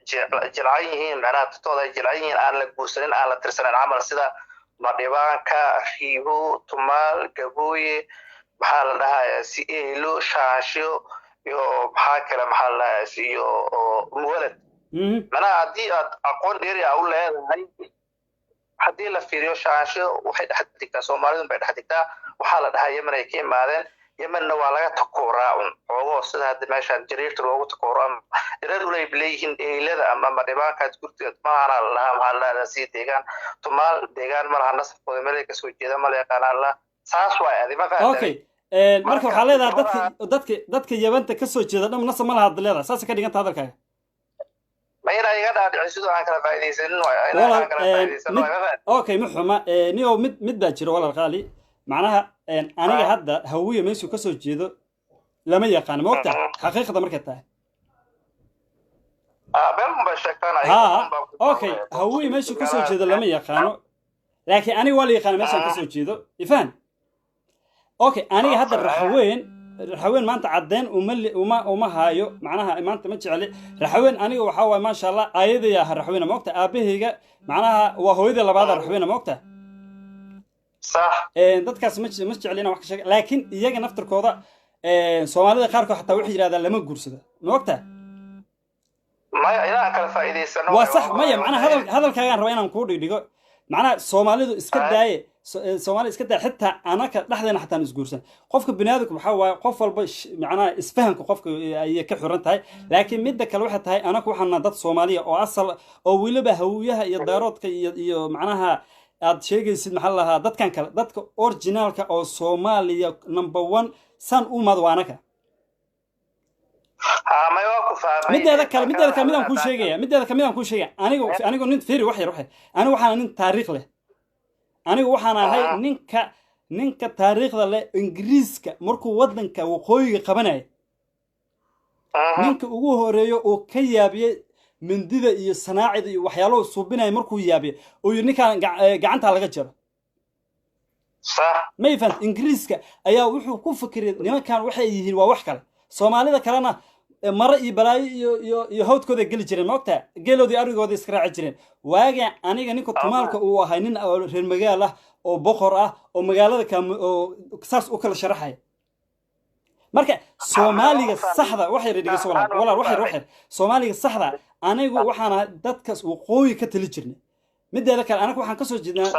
jilcan yihiin macnaha tintooda ay jilcan yihiin aan la guursanin aan la tirsanin amal sida madhibaanka riibo tumaal gabooye maxaa la dhahaa si eelo shaasho iyo maxaa kale maxaa la siiyo muwalad macnaha haddii aad aqoon dheeri ah u leedahay haddii la fiiriyo shaasho waxay dhex digtaa Soomaalidu bay dhex digtaa waxaa la dhahaa Yemen ay ka imaadeen Yemenna waa laga takooraa oo sida hadda meeshaan jariirta loogu takooraa jareer u leeyihiin eelada ama madhibaankaad gurtiga maana laha maxaa la sii deegaan tumaal deegaan malaha nasabkooda meel ka soo jeeda ma la yaqaan alla saas waa adima fahantay okay marka waxaa leedahay dadka Yementa ka soo jeeda dham nasab ma laha leedahay saas ka dhiganta hadalkaaga ما يلا يقدر يعيشوا عن كلا فايدين اوكي محما نيو مد باجر ولا الغالي معناها aniga hadda hawiye meeshu ka soo jeedo lama yaqaan ma ogta xaqiiqada markay tahay been ma sheegtana okay hawiye meeshu ka soo jeedo lama yaqaano laakiin aniga wali yaqaan meeshan ka soo jeedo ifaan اوكي انا هذا الرحوين ما انت عدين وما هايو معناها ما انت ما جعلي رحوين انا وحا ما شاء الله ايده يا الرحوين ما وقت ابيهيga معناها وهويده لباد الرحوين ما وقت صح dadkaas ma jeclina wax ka sheeg laakiin iyaga naftirkooda Soomaalida qaar ko xataa wixii yiraahdaa lama guursado ma ogta maya ilaa kala faa'iideysano waa sax maya macnaha hadalkaagaan raba inaan ku dhigdhigo macnaha Soomaalidu iska daaye Soomaali iska daa xitaa anaka dhaxdeena xataa isguursan qofka bini'aadamku waxa waaye qof walba macnaha isfahanka qofka ay ka xiran tahay laakiin midda kale waxa tahay anaka waxaan dad Soomaaliya oo asal oo waliba hawiyaha iyo daaroodka iyo macnaha aad sheegaysid maxaa lahaa dadkan kale dadka originalka oo Soomaaliya number 1 san u mad waanaka ma yoo ku faafay mideeda kale midaan ku sheegaya anigu nin fiiri wax yar anigu waxaan nin taariikh leh anigu waxaan ahay ninka taariikhda leh Ingiriiska markuu wadanka waqooyiga qabanay ninka ugu horeeyo oo ka yaabiyay mindida iyo sanaacida iyo waxyaalo suubinay markuu yaabiyay oo ninkan gacanta laga jaro صح ما يفهم إنجليزك أيا وحو كفكر لما كان وحي يهين ووحكله Soomaalida kalena mara iyo balaayo iyo hawdkooda gali jireen maogta geeloodii arigooda iskraaci jireen waaga aniga ninka tumaalka uu ahay nin reer magaal ah oo boqor ah oo magaalada ka oo saas u kala sharaxay marka Soomaaliga saxda waxay dhigayso walaal waxay Soomaaliga saxda anigu waxaan dadka waqooyi ka tali jirnay mideeda kale anagu waxaan ka soo jeednaa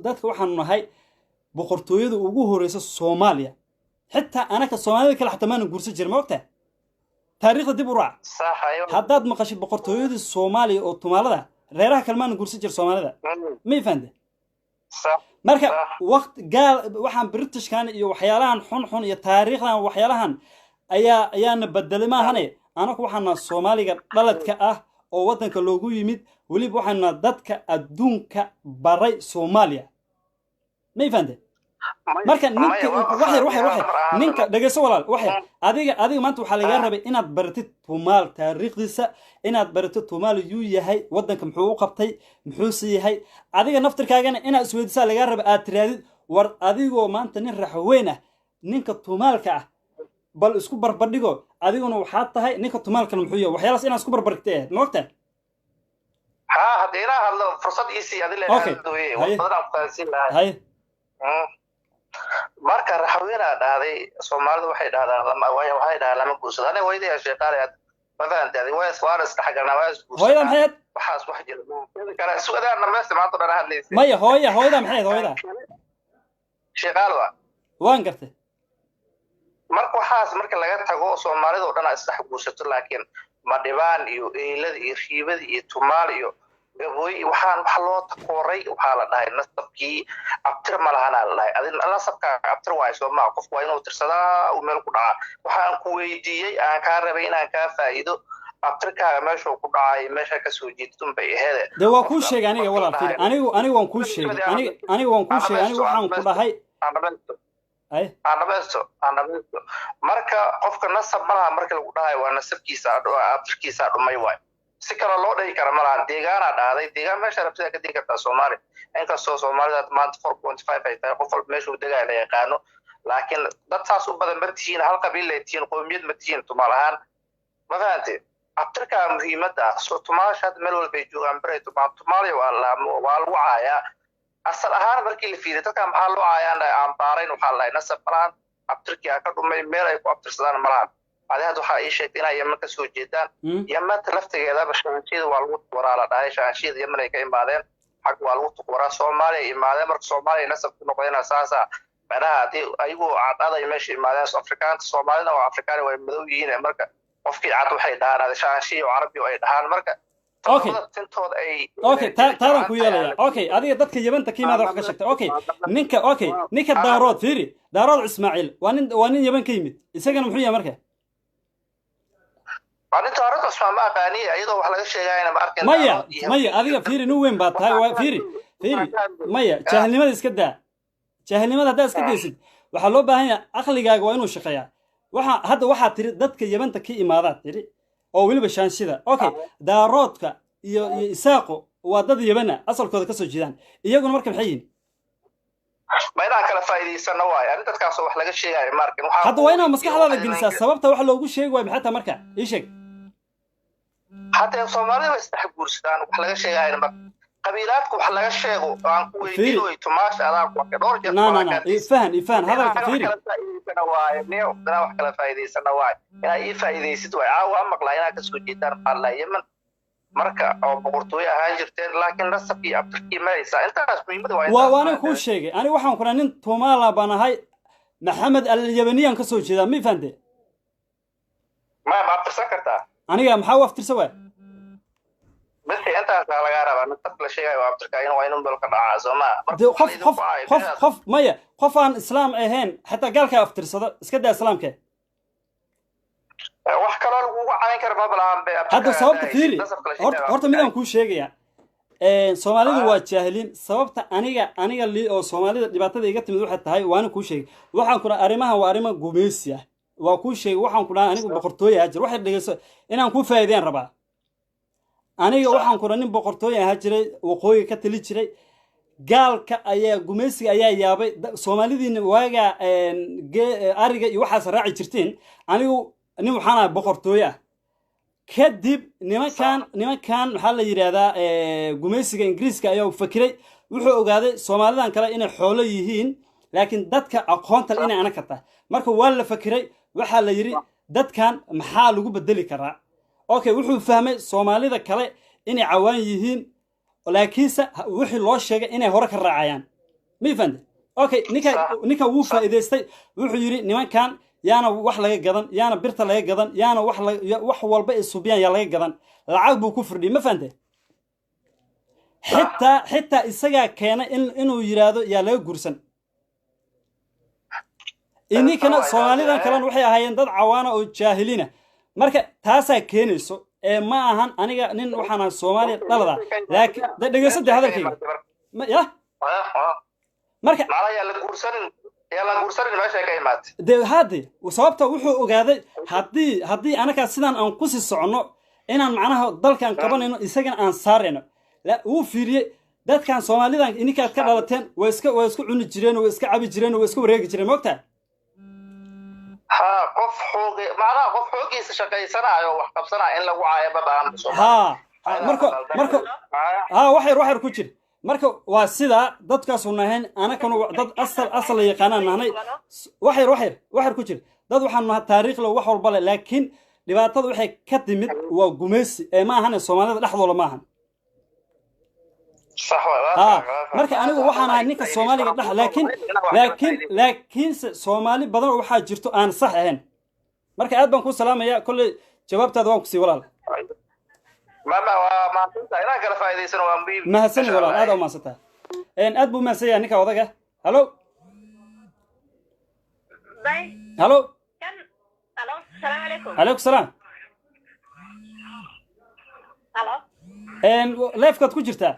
dadka waxaan nahay boqortooyada ugu horeysa Soomaaliya حتى أنا كصومالي كلا حتى ما نقول سجل موقته تاريخ دي برا صح أيوة حداد مقاش بقرطويد الصومالي أو تمالا ده غيرها كلمان نقول سجل صومالي ده ما يفند صح مركب وقت قال وحن بريتش كان وحيالان حن يا تاريخنا وحيالهن أيا نبدل ما هني أنا كوحنا الصومالي بلد كأه أو وطن كلوجو يمد ولي بوحنا ضدك أدونك بري صوماليا ما يفند marka ninka waxay ninka dhageyso walaal waxay adiga maanta waxa laga rabay inaad baratid tumaal taariikhdiisa inaad baratid tumaal uu yahay wadanka muxuu u qabtay muxuu si yahay adiga naftirkaagana inaad isweydiisaa laga rabay aad tiraadid war adigoo maanta nin raxweyn ah ninka tumaalka ah bal isku barbardhigo adiguna waxa tahay ninka tumaalka muxuu yahay waxyaalaas inaad isku barbardhigtay ma ogtahay hadina hadlo fursad isi adile wadada qaadsin lahay marka raxweena dhaaday Soomaalida waxay dhaadaan waxay dhaadaan lama guursado ana weydiyaa sheeqaaleed badaan way iswaaris dhaxgalna way guursado hooyada maxayd waxaas wax jira kala su'aadana meesha maanta dhan hadlaysa maya hooyada maxayd hooyada sheeqaalwa waan gartay marka waxaas marka laga tago Soomaalida oo dhan isdhax guursato laakiin ma dhibaan iyo eelad iyo riibad iyo tumaal iyo waxaan wax loo takooray waxa la dhahay nasabkii abtir ma lahana la dhahay adin nasabka abtir waa Soomaa qof waa inuu tirsadaa oo meel ku dhaca waxaan ku weydiiyay aan ka rabay inaan ka faa'iido abtirkaaga meesha ku dhacay meesha ka soo jeedtun bay ahayd de waa ku sheegay aniga walaal fiir anigu waan ku sheegay anigu waan ku sheegay anigu waxaan ku dhahay anabesto marka qofka nasab malaha marka lagu dhahay waa nasabkiisa abtirkiisa dhumay waay si kala loo dhigi kara malaha deegaana dhaaday deegaan meesha rabtida ka dhigi kartaa Soomaali inkastoo Soomaalida maanta 4.5 ay tahay qof walba meesha uu degaa la yaqaano laakiin dad taas u badan martiin hal qabiil leetiin qoomiyad martiin tumaalahan madante abtirka muhiimada soo tumaasha meel walba joogan baray tumaali waa lagu caaya asal ahaan markii la fiiriyo dadka maxaa loo caayaan aan baarayn waxa la nasab baran abtirka ka dhumay meel ay ku abtirsadaan malaha هذا waxa ay sheegtay inay Yemen ka soo jeedaan Yemen laftigeeda bashaanshida waa lagu waraala dhahay shaanshida Yemen ay ka imaadeen xaq waa lagu waraa Soomaaliya imaadeen marka Soomaaliya nasab ku noqdeen asaasa banaha ayagu cadada meesha imaadeen Afrikaanka Soomaalida oo Afrikaan way madow yihiin marka qofkii cad waxay dhahaan shaanshida oo Arabi ay dhahaan marka okay taadan ku yeelaya okay adiga dadka Yementa kiimada wax ka sheegtay okay ninka daarood fiiri daarood Ismaaciil waa nin Yemen ka yimid isagana muxuu yahay markaa أنا تعرف أسمع ما أغاني أيضا وحلا شيء أنا ما أركن مايا أديك فيري نوين بات هاي فيري مايا جاهل لماذا إسكده جاهل لماذا هذا إسكده يصير وحلو بهاي أخلي جاك وينو شقيا هذا واحد تري ضدك يبان تكي إمارات تري أو ويل بشان شذا أوكي داراتك يساقو وضد يبنا أصل كذا كسر جدان يجون مركب حين ma inaan kala faa'iidaysano waayo arrintaas wax laga sheegayo markin hadda waa inaad maskaxdaada gelisaa sababta wax loogu sheegi waayo maxay tahay marka ii sheeg hadda Soomaalida way isdhex guursadaan wax laga sheegayo marka qabiilaadku wax laga sheego aan ku weydiin way tumaasha adaa ku dhowr jeer ifaan hadalka fiiri waayo wax kala faa'iidaysano waayo inay faa'iidaysid way caawa maqlaa inaa ka soo jeedaan Allah Yemen marka oo boqortooyo ahaan jirteen laakiin nasabkii abtirkii maraysa intaas muhiimada waa waana ku sheegay ani waxaan ku nin Tumaala banahay Maxamed al-Yabaniyan ka soo jeeda mi faante ma abtirsan kartaa aniga maxaa waftirsa waa بس أنت على جارب أنا تطلع شيء وابتك إنه وينهم دول كذا عزومة خف مايا خف عن إسلام إهين حتى قال كأفتر صدق إسكده إسلام كه وحكرا وعين كرباب العام هذا سبب كثير هرت ميدان كل شيء يعني Soomaalida waa jaahiliin sababta aniga li oo Soomaalida dhibaatada iga timid waxa tahay waan ku sheegay waxaan ku arimaha waa arimo gumeys ah waa ku sheegay waxaan ku anigu boqortooyo ajir waxa dhigayso inaan ku faa'iideen rabaa aniga waxaan ku nin boqortooyo ah jiray waqooyi ka tali jiray gaalka ayaa gumeysiga ayaa yaabay Soomaalidiina waaga ariga iyo waxa raaci jirteen anigu nin waxaan ahay boqortooyo kadib nimankan waxa la yiraahdaa gumeysiga Ingiriiska ayaa fakiray wuxuu ogaaday Soomaalidan kale inay xoolo yihiin laakiin dadka aqoonta inay ana ka tahay marka waa la fakiray waxa la yiri dadkan maxaa lagu bedeli karaa okay wuxuu fahmay Soomaalida kale inay cawaan yihiin laakiin wixii loo sheegay inay hore ka raacayaan ma fahantay okay ninka wuu faa'iideystay wuxuu yiri nimankan yaana wax laga gadan yaana birta laga gadan yaana wax walba ee suubiyaan yaa laga gadan lacag buu ku firdhiyay ma fahantay xitaa isaga keenay inuu yiraahdo yaa laga gursan inikana Soomaalidan kale waxay ahaayeen dad cawaana oo jaahiliina marka taasa keenayso ma ahan aniga nin waxaan Soomaali dhalada laakiin dhageysadii hadalkayga ya marka la guursan meesha ka imaad hadi sababta wuxuu ogaaday hadii anaka sidaan aan ku sii socono inaan macnaha dalkan qabanayno isagana aan saarayno la uu fiiriyay dadkan Soomaalidan ininka ka dhalateen way iska cuni jireen way iska cabi jireen way iska wareegi jireen moogtaa qof xoogiisa shaqaysanayo wax qabsanaa in lagu caayo badaan marka waxay ku jir marka waa sida dadkaas u nahayn anakana dad asal yaqaanaan nahnay waxay ku jir dad waxaan nahay taariikh wax walba leh laakiin dhibaatada waxay ka timid waa gumeysi ma ahan Soomaalida dhaxdooda ma ahan صح marka anigu waxaan ahay ninka Soomaaliga dhax laakiin Soomaali badan waxa jirto aan sax ahayn marka aad baan ku salaamaya kulli jawaabtaada waan ku sii walaal mama waa maanta ina kala faa'iideysano waan biil ma hasan walaal aad oo maasata aad buu maasaya ninka wadaga hello bay hello السلام عليكم عليكم السلام الو leefkaad ku jirtaa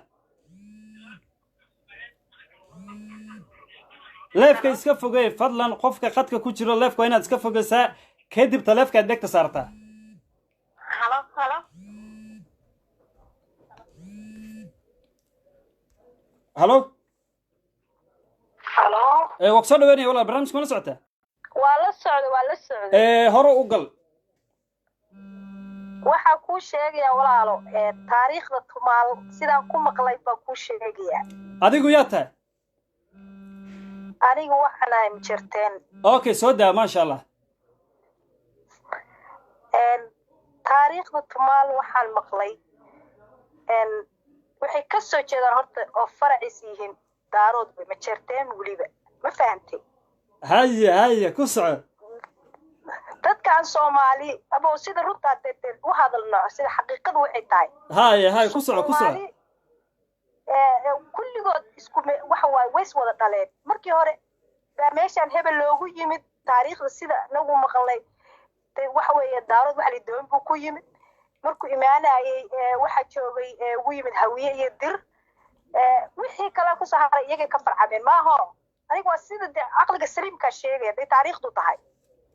leefka iska fogay fadlan qofka khadka ku jiro leefka inaad iska fogaysaa kadib taleefka dhegta saartaa halo waqso dhaweynaya walaal barnaamijka ma la socotaa waa la socday hore u gal waxa ku sheegaya walaalo taariikhda Tumaal sidaan ku maqlay baa ku sheegaya adigu yaa tahay anigu waxaan ahay jirteen okay soo daa ma sha Allah taariikhda Tumaal waxaan maqlay waxay ka soo jeedaan horta oo faracis yihiin daarood ma jirteen waliba ma fahantay haya ku soco dadkan Soomaali abo sida runta dadeen u hadalno sida xaqiiqadu waxay tahay haya ku soco kulligood isku waxa ways wada dhaleen markii hore meeshan hebel loogu yimid taariikhda sida nagu maqlay waxa weeye daarood waxa la doon buu ku yimid markuu imaanayay waxa joogay ugu yimid hawiye iyo dir wixii kala ku saharay iyaga ka farcameen maaho anigu waa sida aqliga saliimka sheegay taariikhdu tahay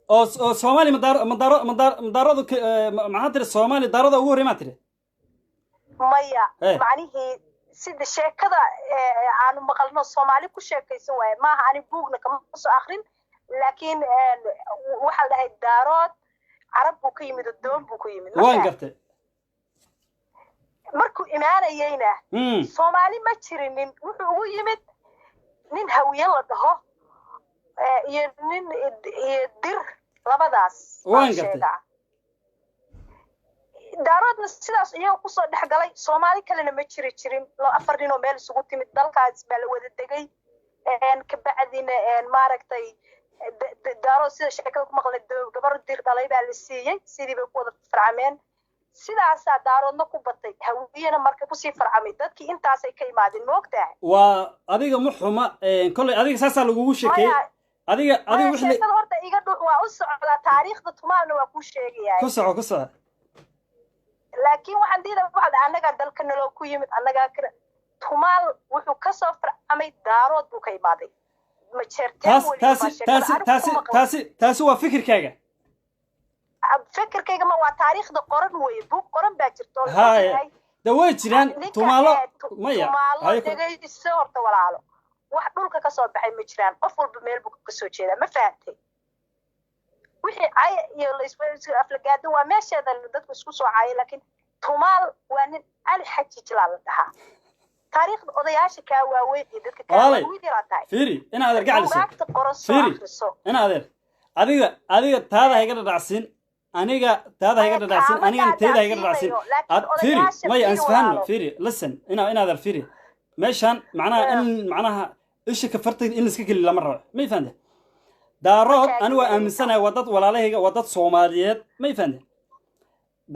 oo Soomaali madaaradu maxaa tiri Soomaali daarada ugu horeeyay ma tiri maya macnihi sida sheekada aanu maqalno Soomaali ku sheekaysan waaye maaha ani buugna kama soo akhrin laakiin waxa la dhahay daarood carab buu ka yimid doon buu ku yimid waan gartay markuu imaanayayna Soomaali ma jirinin wuxuu ugu yimid nin hawiye la dhaho iyo nin dir labadaas waan gartay daaroodna sidaas iyaga ku soo dhaxgalay Soomaali kalena ma jirin afar nin oo meel isugu timid dalkaas baa la wada degay ka bacdina maaragtay daarood sida sheekada ku maqlay gabar dir dhalay baa la siiyay sidii bay ku wada farcameen sidaas daaroodna ku batay hawiyana marka ku sii farcamay dadkii intaas ay ka imaadeen moogtahay waa adiga muxuma kulay adiga saasa lagu sheekay adiga wixii horta iga dhuux waa u socda taariikhda Tumaana waa ku sheegayay ku soco laakiin waxaan diidaa waxa anaga dalka naloo ku yimid anaga kale Tumaal wuxuu ka soo farcamay daarood buu ka imaaday ma jeerteen taasi waa fikirkaaga fikirkayga ma waa taariikhda qoran weeye buug qoran baa jirto da way jiraan Tumaalo maya hay dhageyso horta walaalo wax dhulka ka soo baxay ma jiraan qof walba meel buu ka soo jeedaa ma fahamtay wixii ay iyo la isku aflagaado waa meesheeda dadku isku soo caayay laakiin Tumaal waa nin Ali Xajiij la dhahaa taariikhda odayaasha ka waaweyn ee dadka ka waaweyn fiiri ina adeer gacaliso fiiri ina adeer adiga taada hayga dhacsin aniga taada hayga dhacsin aniga teeda hayga dhacsin fiiri maya asfahanno fiiri listen ina adeer fiiri meeshan macnaha isha ka fartay in iska keli lama rabo ma fahamtay daarood ani waa aaminsanahay waa dad walaalahayga waa dad Soomaaliyeed ma fahamtay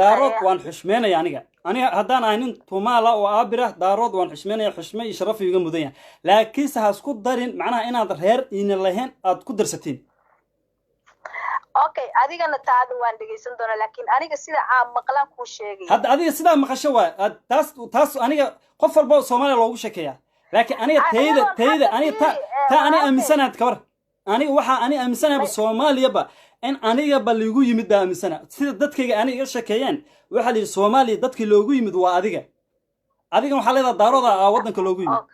daarood waan xushmeenayaa aniga haddaan ahay nin Tumaala oo aabira daarood waan xushmeenayaa xushme iyo sharaf iga mudanya laakiin ha isku darin macnaha inaad reer in lahayn aad ku darsatiin okay adigana taada waan dhageysan doonaa laakiin aniga sida aan maqlaan ku sheegay hadda adiga sida maqasho waa taas aniga qof walba Soomaali loogu sheekeeyaa laakiin aniga tayda aniga ta ani aaminsanaad ka war aniga waxa ani aaminsanahay Soomaaliya ba in aniga ba liigu yimid baa aaminsana sida dadkayga aniga sheekeeyeen waxa la Soomaaliya dadkii loogu yimid waa adiga waxa leedahay daarooda wadanka loogu yimid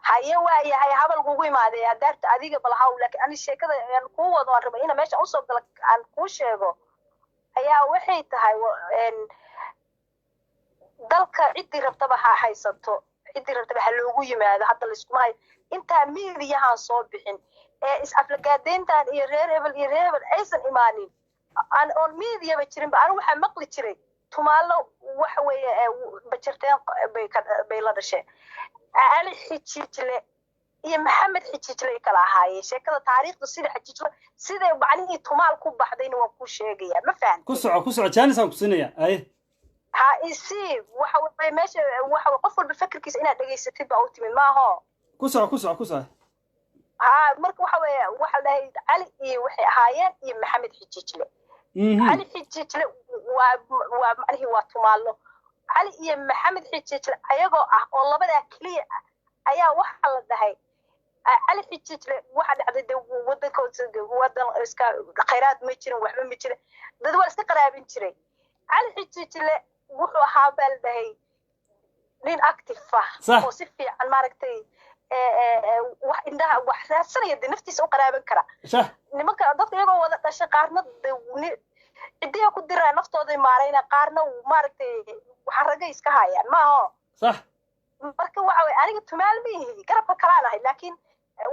haye waayahay habal kugu imaaday hadaarta adiga bal hawl laakiin ani sheekada aan ku wado aan rabay ina meesha u soo gal aan ku sheego ayaa waxay tahay dalka cidii rabtaba ha haysato cidii rabtaba ha loogu yimaado hadda la isku hayo inta miidiyahan soo bixin is aflagaadeyntan iyo reer hebel aysan imaanin aan miidiya ba jirin ba aan waxa maqli jiray Tumaalo waxa weeye bajarteen bay la dhashay Ali Xajiijle iyo Maxamed Xajiijle kala ahaayeen sheekada taariikhda sida Xajiijle sida macnihii Tumaal ku baxdayna waan ku sheegaya ma fahantin ku soco jaanis aan ku siinaya ay ha isi waxa way meesha waxa qof walba fikirkiisa inaad dhageysatid baa u timid maaho ku soco marka waxa weeye waxa dhahay Ali iyo waxay ahaayeen iyo Maxamed Xajiijle Ali Xajiijle waa macnihii waa Tumaalo Ali iyo Maxamed Xajiijle ayagoo ah oo labada kaliya ayaa waxa la dhahay Ali Xajiijle waxa dhacday wadan iska khayraad ma jirin waxba ma jirin dad waa iska qaraabin jiray Ali Xajiijle wuxuu ahaa bal dhahay nin active oo si fiican maaragtay wax indaha wax raadsanaya naftiisa u qaraaban kara nimanka dadka iyagoo wada dhashay qaarna cidiya ku diraa naftooda maarayna qaarna maaragtay waxa raga iska hayaan maaho صح marka waxa way aniga Tumaal mihi garabka kala lahay laakiin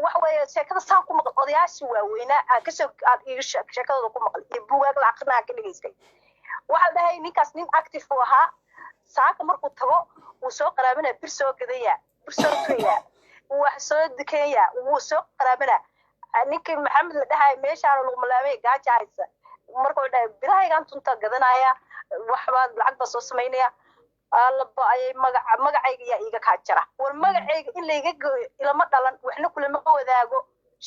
waxa way sheekada saan ku maqal odayaashii waaweyn aan ka soo iga sheekada ku maqal iyo buugaag la aqrinaa ka dhigaystay waxa dhahay ninkaas nin active u ahaa saaka markuu tago uu soo qaraabana bir soo gadaya bir soo tuya wax soo dikaya uu soo qaraabana ninkii Maxamed la dhahay meeshaan lagu malaamay gaajaysa markuu dhahay bidahaygan tunta gadanaya waxba lacag ba soo sameynaya alba ay magacayga iga ka jira war magacayga in la iga gooyo ilama dhalan waxna kulama wadaago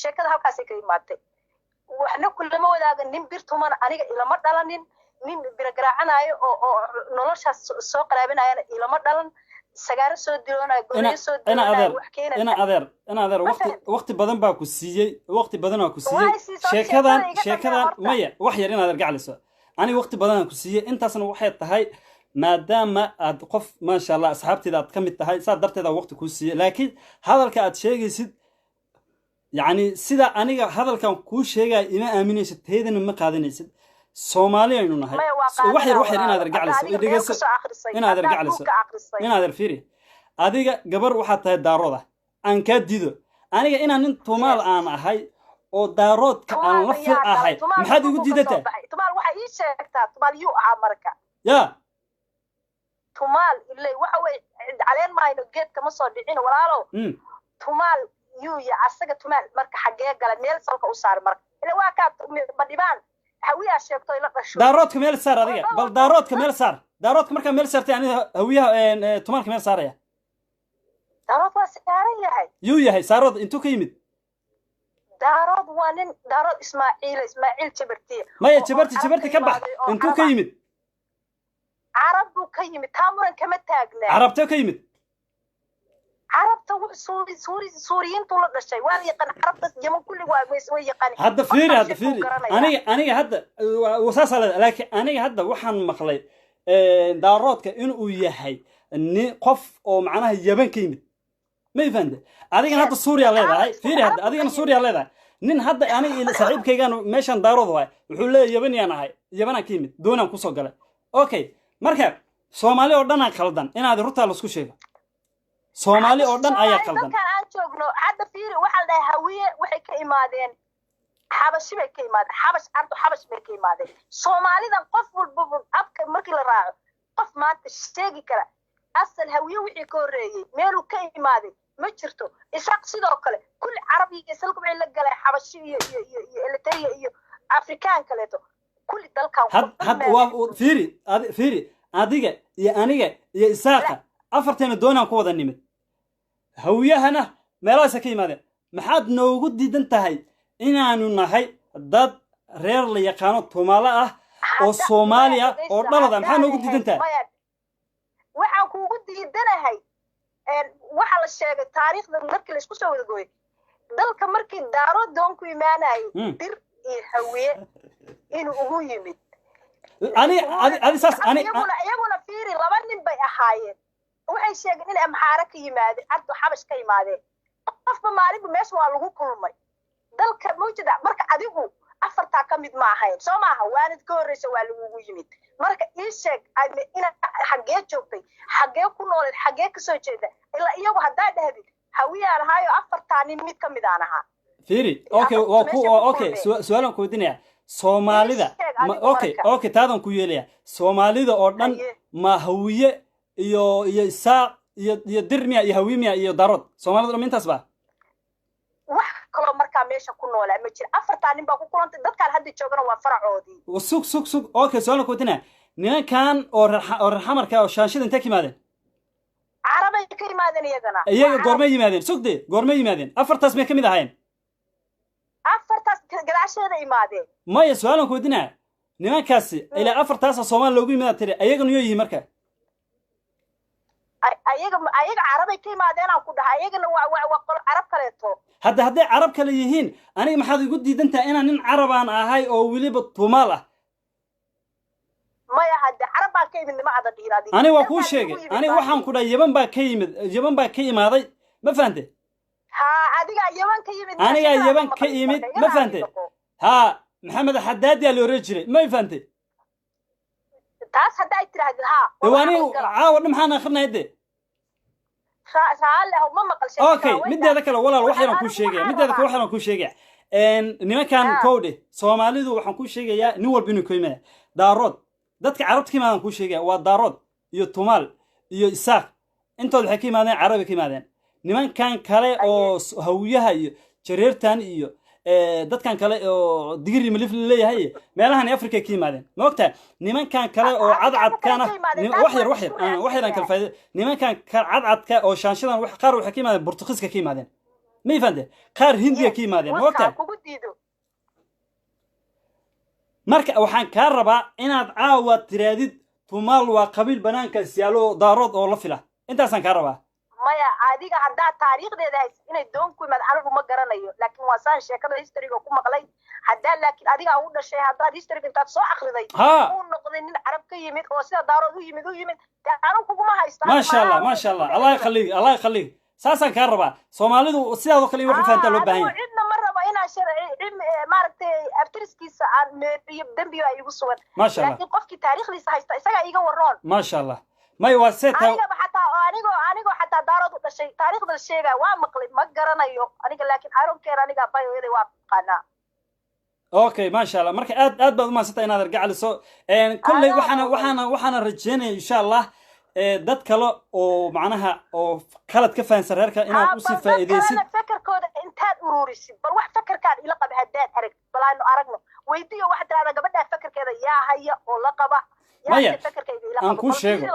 sheekada halkaas ay ka imaatay waxna kulama wadaago nin bir tuman aniga ilama dhalanin nin bir garaacanayo oo nolosha soo qaraabinayana ilama dhalan sagaar soo diloonayo go'ay soo diloonayo wax keenay ina adeer waqti badan baa ku siiyay waqti badan waa ku siiyay sheekadan maya wax yar ina adeer gacaliso ani waqti badan ku siiyay intaasna waxay tahay maadaama aad qof maasha allah asxaabteeda aad ka mid tahay saa darteeda waqti kuu siiyey laakiin hadalka aad sheegaysid yacni sida aniga hadalkan kuu sheegaya ima aaminaysid teedana ma qaadanaysid soomaali aynu nahay wax yar inaad argaclayso dhegeyso inaad argaclayso inaad arfiiri adiga gabar waxaad tahay daarooda aan kaa diido aniga inaan nin tumaal aan ahay oo daaroodka aan la fil ahay maxaad igu diidataa tumaal waxa ii sheegtaa tumaal yuu ahaa marka ya tumaal ilay waxa way caleen maayno geedka ma soo dhicin walaalo tumaal yuu ya asaga tumaal marka xagee gala meel salka u saar marka ila waa ka badhibaan hawiya sheegto ila dhasho daaroodka meel saar adiga bal daaroodka meel saar daaroodka marka meel saartay aniga hawiyaha tumaalka meel saaraya daarood waa saaran yahay yuu yahay saarood intuu ka yimid daarood waa nin daarood ismaaciil jabarti maya jabarti ka bax intuu ka yimid carab buu ka yimid taamuran kama taagnaa carabtee ka yimid carabta suuriyiintu la dhashay waa yaqaan carabta yaman kulli waa way yaqaan hadda fiiri aniga hadda wasaasa laakiin aniga hadda waxaan maqlay daaroodka inuu yahay nin qof oo macnaha yaban ka yimid ma ifahante adigana hadda suuriya leedahay fiiri hadda adigana suuriya leedahay nin hadda aniga saaxiibkaygaan meeshan daarood waay wuxuu leeyahay yabaniyaan ahay yabanaan ka yimid doonaan kusoo galay okay marka soomaali oo dhan aan khaldan inaad runtaa laisku sheego soomaali oo dhan ayaa khaldan dalkan aan joogno hadda fiiri waxa la dhahay hawiye waxay ka imaadeen xabashi bay ka imaadeen xabash bay ka imaadeen soomaalidan qof walba abka markii la raaco qof maanta sheegi kara asal hawiye wixii ka horreeyey meeluu ka imaaday ma jirto isaaq sidoo kale kulli carabiga isalka waxay la galay xabashi iyo elitaria iyo afrikaan kaleeto kulli dalkan waa fiiri adiga iyo aniga iyo isaaqa afarteena doonaan ku wada nimid hawiyahana meelahaasa ka yimaadeen maxaad noogu diidan tahay inaanu nahay dad reer la yaqaano tumaalo ah oo soomaaliya oo dhalada maxaad noogu diidan tahay waxaan kuugu diidanahay waxa la sheegay taariikhda markii laisku soo wada gooyay dalka markii daaro doon ku imaanayay dir iyo hawiye inuu ugu yimid iyaguna fiiri laba nin bay ahaayeen waxay sheegeen in amxaara ka yimaadeen ardo xabash ka yimaadeen qofba maalinba meesha waa lagu kulmay dalka mawjada marka adigu afartaa ka mid ma ahayn soo maaha waanad ka horreysa waa lagugu yimid marka ii sheeg ina xaggee joogtay xaggee ku nooleed xaggee kasoo jeeda ilaa iyagu haddaa dhahdid hawiyaan ahaayo afartaa nin mid ka mid aan ahaa fiiri okay su-aalan ku weydiinaya soomaalida okay taadan ku yeelaya soomaalida oo dhan ma hawiye iyo isaaq iyo dirmiya iyo hawimiya iyo daarood soomaalida dhan intaas ba wax kaloo markaa meesha ku noolaa ma jira afartaa nin baa ku kulantay dadkaan hadda joogana waa faracoodii sug okay su-aalan ku weydiinaya nimankan oo reer xamarka oo shaanshida intee ka yimaadeen carabay ka yimaadeen iyaga goormay yimaadeen sugde goormay yimaadeen afartaas may ka mid ahaayeen afartaas gadaasheeda imaadeen maya su-aalan ku weydiinaya nimankaasi ilaa afartaasa soomaali loogu yimaada tiri ayagana yoo yihiin marka ayaga carabay ka yimaadeen aan ku dhahay ayagana waa carab kaleeto hadday carab kale yihiin aniga maxaad igu diidan tahay inaan nin carabaan ahay oo weliba tumaal ah maya hadde carab baan ka yimid nima ada dhiiraadi aniga waa kuu sheegay aniga waxaan ku dhahay yaban baa ka imaaday ma fahante adigaa yaban ka yimid anigaa yaban ka imid ma fahante maxamed xadaadi aa la oran jiray ma fahante taas hadday tirahdid ani caawa dhan maxaan akrinaya de okay mideeda kale walaal wax yaraan kuu sheegaya nimankan kowdhe soomaalidu waxaan kuu sheegayaa nin walba inuu ka yimaada daarood dadka carabta ka yimaadaan kuu sheegaya waa daarood iyo tumaal iyo isaaq intood waxay ka yimaadeen carabi ka yimaadeen nimankan kale oo hawiyaha iyo jareertan iyo dadkan kale oo digiri malif leeyahay meelahan Afrika ka yimaadeen ma ogtaa nimankan kale oo cadcadkana wax yar aan kala faa'iido nimankan cadcadka oo shaanshadan wax qaar waxa ka yimaadeen Portugiiska ka yimaadeen ma ifande qaar Hindiya ka yimaadeen ma ogtaa marka waxaan ka rabaa inaad caawa tiraadid tumaal waa qabiil banaanka siyaalo daarood oo la fila intaasaan ka rabaa maya adiga haddaa taariikhdeeda haysa inay doon ku imaad anigu ma garanayo laakiin waa saan sheekada historyga ku maqlay haddaa laakiin adiga u dhashay haddaad historyga intaad soo akhriday uu noqday nin carab ka yimid oo sida daarood u yimid anigu kuguma haysta maasha allah allah yakhallig saasaan kaa rabaa soomaalidu sidaadoo kale wax u fahantaa loo baahan yahay cidna ma rabo inaan sharci maaragtay abtiriskiisa aan meeriyo dembiga igu sugan laakiin qofkii taariikhdiisa haysta isagaa iga waroon maasha allah may waa seeta anigoo xataa daarood u dhashay taariikhda sheegaa waa maqlay ma garanayo aniga laakiin aronkeer aniga bayoyaday waa aqaanaa okay maasha allah marka aad baad u mahadsantahay inaad argacaliso kolley waxaana rajeynaya insha allah dad kale oo macnaha oo khalad ka fahansan reerka inaad usii faa'iidaysid fakarkooda intaad ururisid bal wax fakarkaan ila qaba haddaad arag bal aanu aragno weydiiyo wax tiraada gabadhaa fakarkeeda yaa haya oo la qaba maya aan kuu sheego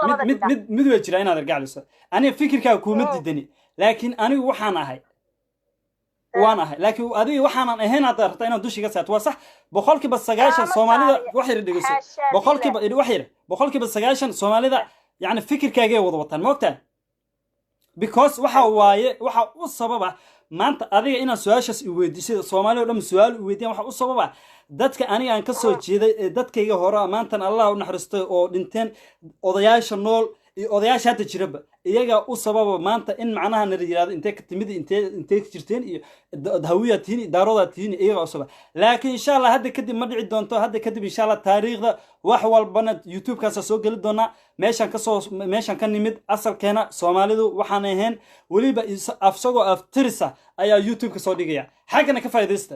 mid way jiraa inaad argacaliso aniga fikirkaaga kuuma didani laakiin anigu waan ahay laakiin adiga waxaanan ahayn aad rabtaa inaad dushiga saarto waa sax 9% Soomaalida wax yar dhigayso 9% Soomaalida يعني فكر كاجي وضبطان موقتان because waxa u sababa maanta adiga ina su'aashaas i weydiisay Soomaaliya oo dhan su'aal u weydiin waxa u sababa dadka aniga aan ka soo jeeday dadkayga hore maanta Allah u naxariisto oo dhinteen odayaasha nool iyo odayaasha hadda jiraba iyaga u sababa maanta in macnaha na yiraahdo intee ka timid intee jirteen iyo hawiyatiin daarodatiin iyaga u sababa laakiin insha Allah hadda kadib ma dhici doonto hadda kadib insha Allah taariikhda wax walbana YouTube kaas soo gali doona meeshan ka nimid asalkeena Soomaalidu waxaan ahayn waliba afsago aftirisa ayaa YouTube ka soo dhigaya xagana ka faa'iideysta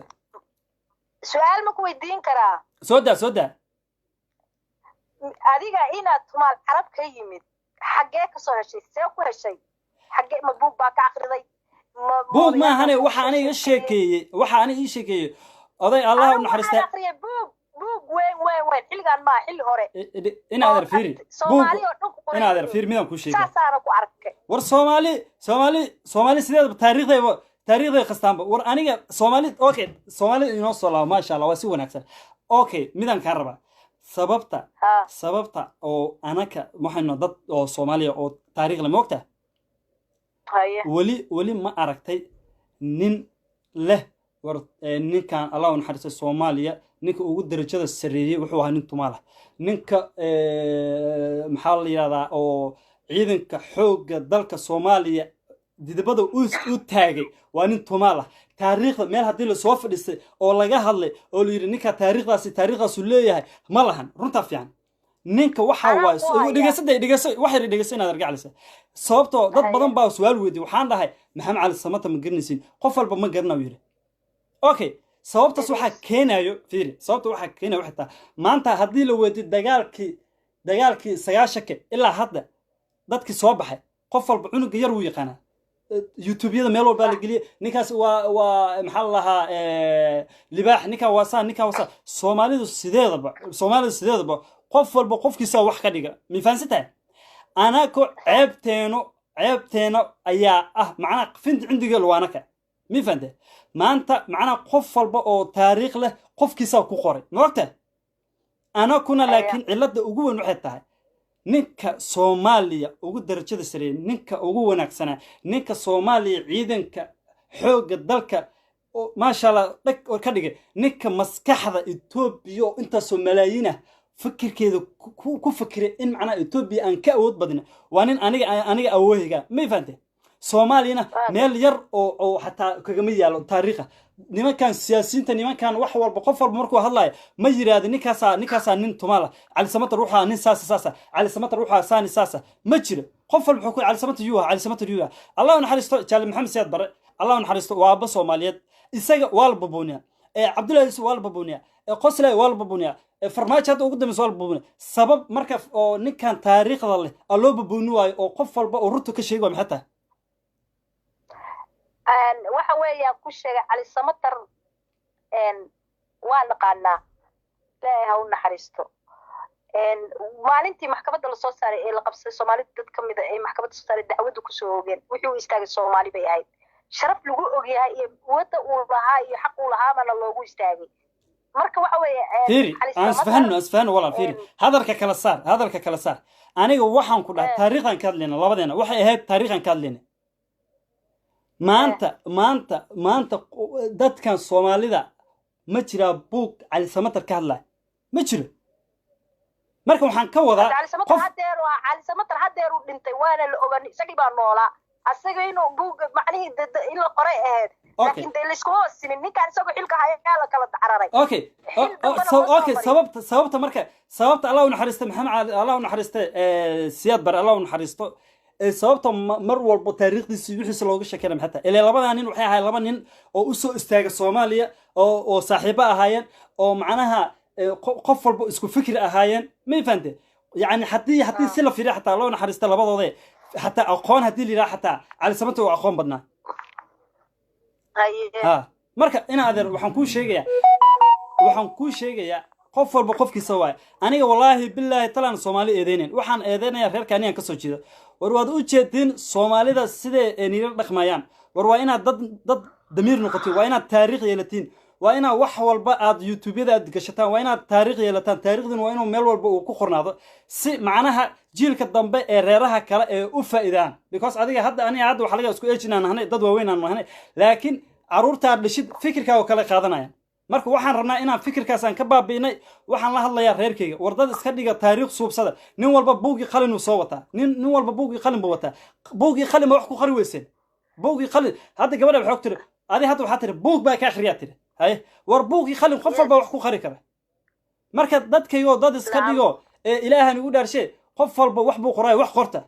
su'aal ma ku weydiin karaa soo daa adiga inaad tumaal carab ka yimid xagee ka soo heshay see ku heshay xagee ma buug baa ka akhriday buug ma ahane waxa aniga ii sheekeeyay oday Allah u naxariistay buug weyn xilligan ma xilli hore inaad arfiiri inaad arfiiri midaan ku sheegay saasana ku arkay war Soomaali sideed taariikhday qastaanba war aniga Soomaali inoo soo laabo maasha Allah waa si wanaagsan okay midaan ka rabaa sababta oo anaka waxayna dad oo Soomaaliya oo taariikh la moogta wali ma aragtay nin leh war ninkan Allah u naxariisto Soomaaliya ninka ugu darajada sareeyay wuxuu ahaa nin tumaal ninka maxaa la yiraahdaa oo ciidanka xoogga dalka Soomaaliya didabada u taagay waa nin tumaal taariikhda meel hadii la soo fadhiistay oo laga hadlay oo la yiri ninka taariikhdaas uu leeyahay ma lahan runta fiican ninka waxa waa dhigayso inaad argacayso sababtoo dad badan baa su'aal weydiiyay waxaan dhahay maxamed cali samata ma garanaysin qof walba ma garanayo yiri okay sababtaas waxa keenayo fiiri sababta waxa keenayo waxa maanta hadii la weydiiyo dagaalkii 9 ilaa hadda dadkii soo baxay qof walba cunuga yar uu yaqaana YouTube-yada meel walba la geliyo ninkaas waa maxaa lahaa libaax ninka waasa Soomaalidu sideedaba qof walba qofkiisa wax ka dhiga mi fahansantahay ana ko ceebteena ayaa macna finta cindiga lwaanaka mi fahantay maanta macna qof walba oo taariikh leh qofkiisa ku qoray moogta ana kuna laakiin cilada ugu weyn waxay tahay ninka Soomaaliya ugu darajada sare ninka ugu wanaagsana ninka Soomaaliya ciidanka xoogga dalka maasha Allah ka dhigay ninka maskaxda Itoobiya inta Soomaaliyiina fikirkeedu ku fikiray in macna Itoobiya aan ka awood badna waa nin aniga awoohiga ma fahantay Soomaaliyana meel yar oo hatta kaga ma yaalo taariikha nimankan siyaasiyiinta nimankan wax walba qof walba markuu hadlayo ma yiraahdo ninkaasa nin tumaala cali samata ruuxa nin saasa cali samata ruuxa saani saasa ma jiro qof walba wuxuu cali samata yuha Allah naxariisto jaal maxamed siyaad bare Allah naxariisto waa aba Soomaaliyeed isaga walba buuniya Cabdullaahi Yusuf walba buuniya qoslay walba buuniya farmaajo hadda ugu dambeeyay walba buuniya sabab marka oo ninkan taariikhda leh loo buuni waayo oo qof walba oo runta ka sheego maxay tahay waxa weeyaan ku sheegay cali samatar waa naqaanaa ilaahay ha u naxariisto maalintii maxkamadda la soo saaray ee la qabsay Soomaalida dad ka mid ah ee maxkamadda soo saaray dacwada ku soo oogeen wuxuu istaagay Soomaali bay ahayd sharaf lagu ogyahay iyo wada uu lahaa iyo xaq uu lahaa mana loogu istaagay marka waxa weeye asfahano wala fiiri hadalka kala saar aniga waxaan ku dhahay taariikhan ka hadlayna labadeena waxay ahayd taariikhan ka hadlayna maanta dadkan Soomaalida ma jira buug cali samatar ka hadlay ma jiro marka waxaan ka wadaa cali samatar hadeer uu dhintay waana la ogan isagii baa noolaa asaga inuu buug macnihii in la qoray ahayd laakiin de la isku hoosinin ninkaan isagoo xilka hayaa la kala cararay okay sababta marka sababta Allah u naxariisto maxamed Allah u naxariisto siyaad bar Allah u naxariisto sababta mar walba taariikhdiisa wixiisa looga sheekay maxay tahay ilaa labada nin waxay ahaayeen laba nin oo u soo istaaga Soomaaliya oo saaxiibo ahaayeen oo macnaha qof walba isku fikir ahaayeen ma fahante yani haddii si la fiiriyo xataa loo naxariisto labadooda xataa aqoon haddii la yiraahdo xataa cali samatar waa aqoon badnaa ha marka ina adeer waxaan kuu sheegayaa qof walba qofkiisa waay aniga wallahi billahi talaan Soomaali eedeyneen waxaan eedeynayaa reerkaan inaan ka soo jeedo war waad u jeedin Soomaalida sidee niir dhaqmayaan war waa inaad dad damiir noqotiin waa inaad taariikh yeelatiin waa inaad wax walba aad YouTube-yada aad gashataan waa inaad taariikh yeelataan taariikhduna waa inuu meel walba uu ku qornaado si macnaha jiilka dambe ee reeraha kale ee u faa'iidaan because adiga hadda waxa laga isku eejinaan ahnay dad waaweyn aan ahnay laakiin caruurta dhashid fikirka oo kale qaadanaya marka waxaan rabnaa inaan fikirkaas aan ka baabiinay waxaan la hadlayaa reerkayga wardad iska dhiga taariikh suubsada nin walba buugi qalin uu soo wataa nin walba buugi qalin buu wataa buugi qalin wax ku qari weyseen buugi qalin hadda gabadha waxa ku tiri adi hadda waxa tiri buug baa ka akhriyaa tiri hay war buugi qalin qof walba wax ku qari kara marka dadkaygo dad iska dhigo ilaahan ugu dhaarshay qof walba wax buu qoray wax qorta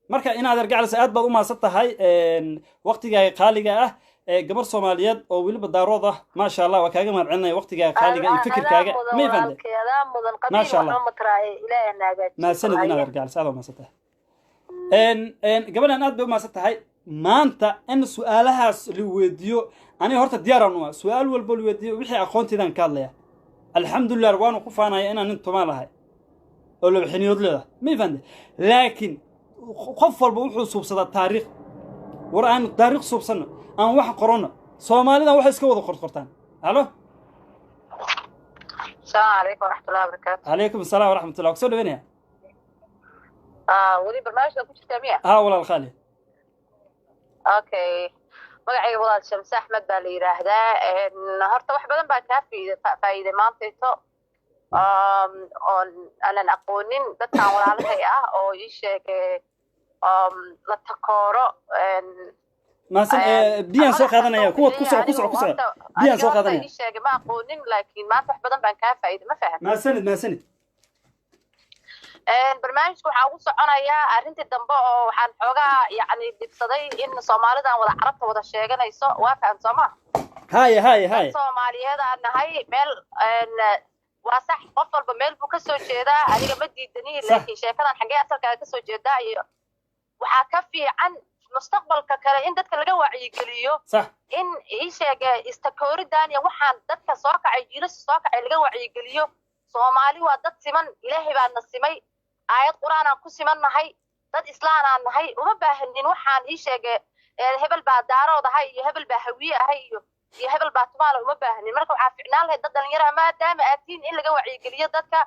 marka inaad argacayso aad baad u maasan tahay waqtiga qaaliga ah gabar Soomaaliyeed oo waliba daarood ah ma sha Allah waa kaaga mahadcelinay waqtiga qaaliga iyo fikirkaaga ma fahantay ma sha Allah ma sanad inaad argacayso aad u maasan tahay gabadhan aad bay u maasan tahay maanta in su'aalahaas la weydiyo aniga horta diyaar aan u ah su'aal walba la weydiyo wixii aqoontidan ka hadlaya alxamdulillah waan ku faanaya inaan nin Tumaal ahay oo la bixiniyood leedahay ma fahantay laakiin qof walba wuxuu suubsadaa taariikh war aan taariikh suubsano aan wax qorano Soomaalida wax iska wada qortaan halo السلام عليكم ورحمة الله وبركاته. عليكم السلام ورحمة الله وكسر وينها؟ ولي برنامج كنت تابعه. والله الخالي. اوكي. magacayga walaal Shams Ahmed baa la yiraahdaa horta wax badan baa ka faa'iiday maanta aan aqoonin dadkan walaalahay ah oo ii sheegay la takooro maasan biyaan soo qaadanaya kuwa ku soo biyaan soo qaadanaya ii sheegay ma aqoonin laakiin maanta wax badan baan ka faa'iiday ma fahmin maasanid barnaamijku waxa uu soconayaa arrintii dambe oo waxaan xoogaa yani dibsaday in Soomaalidan wada carabta wada sheeganayso waa faham Soomaa hay Soomaaliyeed aan nahay meel waa sax qof walba meel buu ka soo jeedaa aniga ma diidani laakiin sheekadan xagee asalka ka soo jeedaa iyo waxa ka fiican mustaqbalka kale in dadka laga wacyigeliyo in ii sheegay istakooridan iyo waxaan dadka soo kacay jiilasha soo kacay laga wacyigeliyo Soomaali waa dad siman Ilaahay baa na simay aayad quraan aan ku simannahay dad islaan aan nahay uma baahanin waxaan ii sheegay hebel baa daarood ahay iyo hebel baa hawiye ahay iyo hebel baa Tumaal uma baahanin marka waxa fiicnaan lahayd dad dhalinyaro maadaama aatiin in laga wacyigeliyo dadka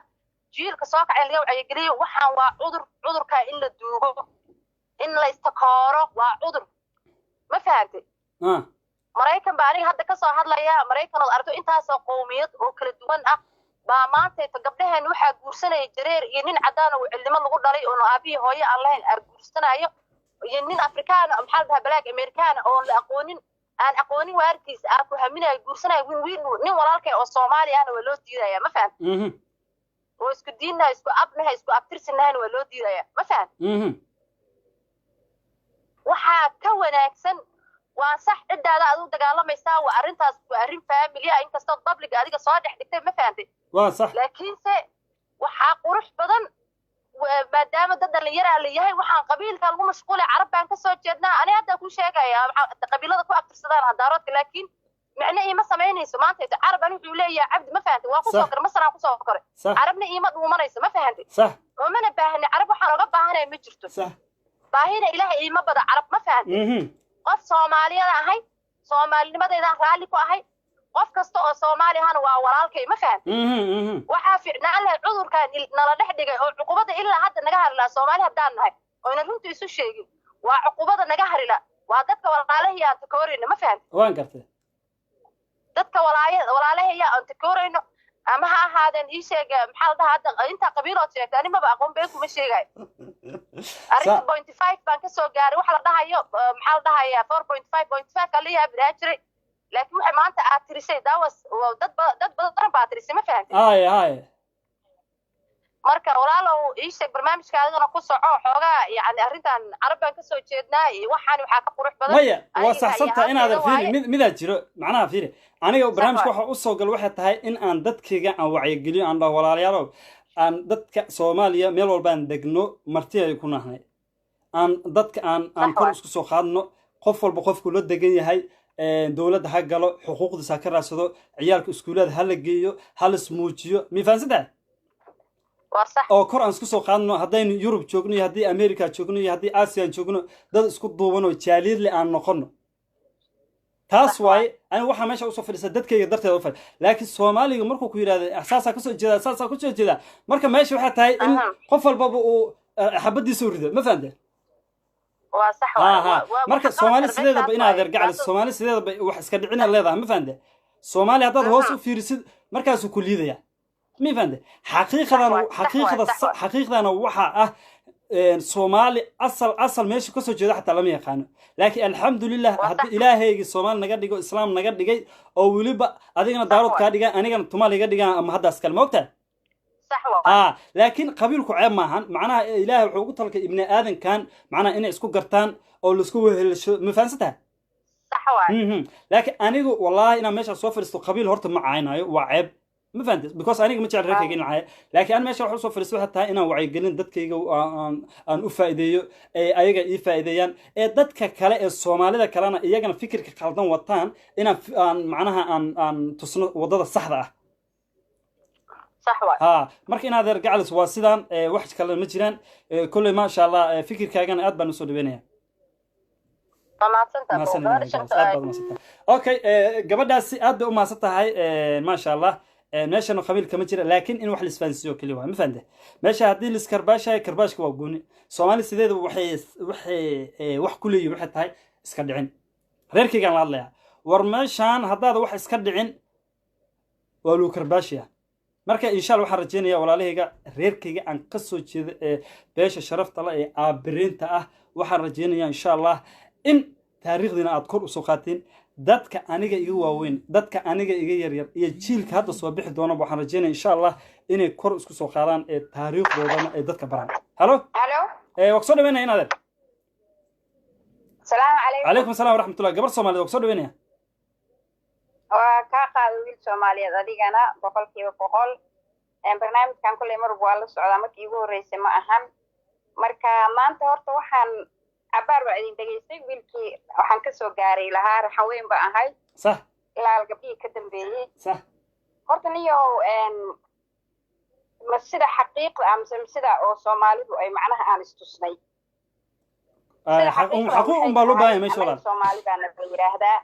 jiilka soo kacay laga wacyigeliyo waxaan waa cudurka in la duugo in la istakooro waa cudur ma fahantay Mareykan baa aniga hadda ka soo hadlaya Mareykan oo ardo intaas oo qowmiyad oo kala duwan ah baa maanta gabdhahan waxa guursanay jareer iyo nin cadaan oo cilmo lagu dhalay oo aabihi hooyo aan lahayn guursanayo iyo nin Afrikaan ama xalba Black American oo la aqoonin waarkiis ku haminayo guursanayo nin walaalkay oo Soomaali ah waa loo diidaya ma faham oo isku diinna isku abnaha isku abtirsanahay waa loo diidaya ma faham waxa ka wanaagsan waa sax cidaada aad u dagaalamaysaa waa arintaas waa arin family ah inkastoo public adiga soo dhigtay ma fahantay waa sax laakiin waxa qurux badan maadaama dad dhalinyaro la yahay waxaan qabiilka lagu mashquulay carab baan ka soo jeednaa ani hadda ku sheegaya qabiilada ku abtirsadaan daaroodka laakiin macna ima sameynayso maanta carab anigu wuxuu leeyahay cabdi ma fahantay waa ku soo kor masaraan ku soo koray carabna ima dhuumanayso ma fahantay sax oo mana baahna carab waxaan uga baahanahay ma jirto sax baahina ilaahay ima bada carab ma fahantay qof Soomaaliyeed ahay Soomaalinimadeeda raali ku ahay qof kasta oo Soomaali ahna waa walaalkay ma faham waxa fiicnaan leh cudurkan nala dhex dhigay oo cuqubada ilaa hadda naga harila Soomaali hadaan nahay oo ina runtii isu sheegin waa cuqubada naga harila waa dadka walaalahay aan takoorayno ma fahamtid waan gartay dadka walaalahay aan takoorayno ama ha ahaadeen ii sheeg maxaa la dhahaa hadda inta qabiilood sheegtay ani maba aqoon been kuma sheegay arrinta 0.5 baan ka soo gaaray waxa la dhahayo maxaa la dhahayaa 4.5 kaliya biraa jiray laakiin waxa maanta aad tirisay daawas dad badan baa tirisay ma fahamtid hay marka walaalow ii sheeg barnaamijkaadana ku soco xoogaa yani arrintan carabaan ka soo jeednaa iyo waxaan waxaa ka qurux badan maya waa saxsanta inaadan fiiri midaa jiro macnaha fiiri aniga barnaamijka waxa u soo gal waxay tahay in aan dadkayga aan wacyigeliyo aan dhaho walaalayaalow aan dadka Soomaaliya meel walba aan degno marti ay ku nahnay aan dadka aan kor isku soo qaadno qof walba qofku la degan yahay dawladda ha galo xuquuqdiisa ka raadsado ciyaalka iskuulada ha la geeyo ha la ismuujiyo mi fahansantahay oo kor aan isku soo qaadno haddaynu Yurub joogno iyo haddii America joogno iyo haddii Aasiya joogno dad isku duuban oo jaaliirle aan noqono taas waay aan waxa meesha u soo fadhiisa dadkayga darteeda u fadhiya laakiin Soomaaliga markuu ku yiraahdo asaasa ka soo jeeda marka meesha waxa tahay in qof walba uu xabadiisa u rido ma fahanteen waa sax marka Soomaali sideedaba inaad argacal Soomaali sideedaba wax iska dhicina leedahay ma fahanteen Soomaali haddaad hoos u fiirisid markaas uu ku liidaya ما فهمت حقيقة وحى سومالي أصل ماشي كسر جدا حتى لم يقانو لكن الحمد لله إلهي الصومال نقدر إسلام نقدر أو وليبا أدينا دارود كاديجا أنا كان تمالي قديجا أما هذا أسكال موقته صح لكن قبيلكم عيب معهن معناها إلهي وحقوق لك ابن آدم كان معناها إنه إسكو قرطان أو لسكو مفانستها صح لكن أنا والله أنا ماشي أصوفر استو قبيل هرت مع عيناي وعيب ما فهمت because أنا ما تعرف رأيك معي لكن أنا ماشي أحس في السوق حتى أنا وعي قلنا دتك يجو أن أفائديو أيجا يفائديان دتك كلا الصومالي ده كلامنا يجنا فكر كخلطان وطن أنا معناها أن تصنع وضد الصحراء صح مركي هذا رجع لسواسيدان واحد كلام مجران كل ما شاء الله فكر كأجن أدبا نسود بينها ما سنت أوكي قبل ده أدب ما هاي ما شاء الله ماشي أنا قبيل كم تجري لكن إنه واحد الإسبانسيو كل يوم مفهده ماشي هذه الإسكرباشة كرباش كوجوني سوالي سديد وح كل يوم حتى هاي إسكردعين غير كي قال الله ورماشان هذا واحد إسكردعين ولو كرباشيا مركا إن شاء الله حرجيني ولا ليه غير كي عن قصة كذا بيش الشرف طلع عبرين تأه وحرجيني إن شاء الله إن تاريخنا أذكر وسقاتين dadka aniga igu waaweyn dadka aniga iga yaryar iyo jiilka hadda soo bixi doona waxaan rajeynaa insha Allah inay kor isku soo qaadaan ee taariikhdoodana ay dadka baraan halo waqso dhaweynaa inaad السلام عليكم عليكم السلام ورحمة الله gabar Soomaaliyeed waqso dhaweynaa waa ka qaado wiil Soomaaliyeed adigana boqolkiiba boqol barnaamijkan kulay mar waa la socdaa markii ugu horeysay ma ahan marka maanta horta waxaan abaar waa idin dhageystay wiilkii waxaan ka soo gaaray lahaa raxweyn ba ahay صح ilaa gabdhii ka dambeeyay صح horta niyo ma sida xaqiiqo am sida oo Soomaalidu ay macnaha aan istusnay حقوق بالو باي ما شاء الله Soomaalida la yiraahdaa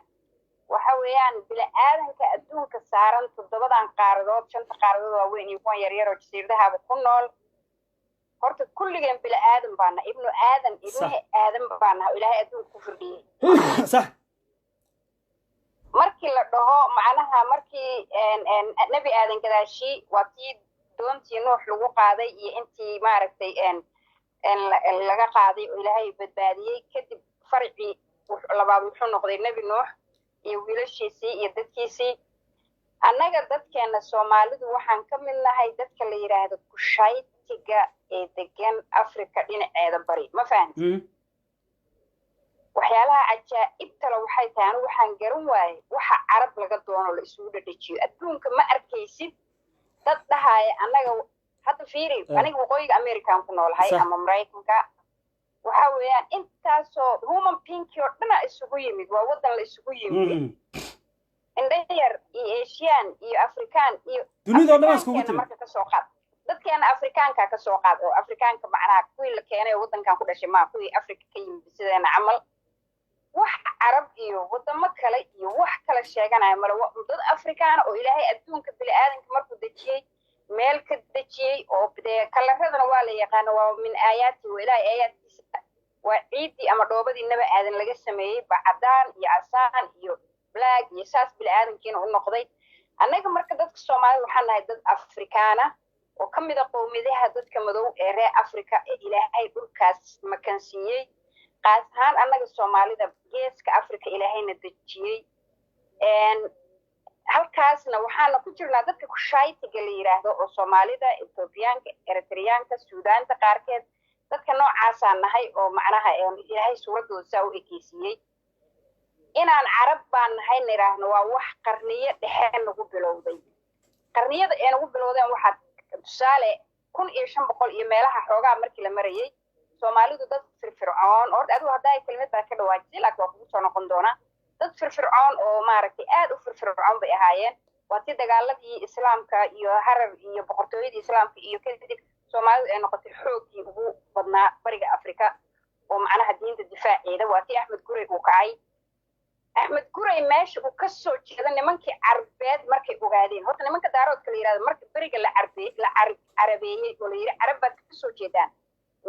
waxa weeyaan bila aadanka adduunka saaran toddobadan qaaradood shanta qaaradood waaweyn iyo kuwan yaryar oo jasiiradaha ku nool horta kulligeen bila aadan baana ibnu aadan baana ilaahay adduunka ku firdhiyay صح markii la dhaho macnaha markii nabi aadan gadaashi waa tii doontii nuux lagu qaaday iyo intii maaragtay laga qaaday oo ilaahay badbaadiyay kadib farci labaad wuxuu noqday nabi nuux iyo wiilashiisii iyo dadkiisii annaga dadkeena Soomaalidu waxaan ka mid nahay dadka la yiraahdo kushaytiga ee degan Afrika dhinaceeda bari ma fahanti waxyaalaha ajaa'ibta la waxay tahay waxaan garan waayay waxa carab laga doono la isugu dhadhajiyo adduunka ma arkaysid dad dhahay annaga hadda fiiri aniga waqooyiga American ku noolahay ama Mareykanka waxa weeyaan intaasoo human pinky oo dhan isugu yimid waa wadan la isugu yimid indhayar iyo Asian iyo African iyo dunida oo dhan isugu timid marka ka soo qaad dadkeena Afrikaanka ka soo qaad oo Afrikaanka macnaha kuwii la keenay wadankan ku dhashay ma kuwii Afrika ka yimid sideena camal wax arab iyo wadamo kale iyo wax kala sheeganaya mala dad Afrikaan oo ilaahay adduunka bil aadanka markuu dajiyay meel ka dajiyay oo kalaradana waa la yaqaan waa min aayaati wa ilaahay aayaadkiisa waa ciiddii ama dhoobadii naba aadan laga sameeyey bacadaan iyo casaan iyo black iyo saas bili-aadankiina u noqday annaga marka dadka soomaalida waxaan nahay dad afrikaana oo ka mid a qowmiyadaha dadka madow ee reer africa ee ilaahay dhulkaas makansiiyey qaas ahaan annaga soomaalida geeska africa ilaahayna dejiyey halkaasna waxaana ku jirnaa dadka kushaytiga la yidhaahdo oo soomaalida ethoobiyaanka eritreyaanka suudaanta qaarkeed dadka noocaasaan nahay oo macnaha ilaahay suuradooda saa u ekeysiiyey inaan carab baan nahay nidhaahno waa wax qarniyo dhexe nagu bilowday qarniyada ee nagu bilowdeen waxaa tusaale 1500 iyo meelaha xoogaa markii la marayay soomaalidu dad firfircoon oo adigu hadday kelmadda ka dhawaajisay laakiin waa kugu soo noqon doonaa dad firfircoon oo maaragtay aad u firfircoon bay ahaayeen waa tii dagaaladii islaamka iyo harar iyo boqortooyadii islaamka iyo kadib soomaalidu ay noqotay xoogii ugu badnaa bariga afrika oo macnaha diinta difaaceeda waa tii axmed gurey uu kacay axmed gurey meesha uu ka soo jeeda nimankii carbeed markay ogaadeen horta nimanka daaroodka la yidhahdo marka beriga la carabeeyey oo la yidhi carab baad ka soo jeedaan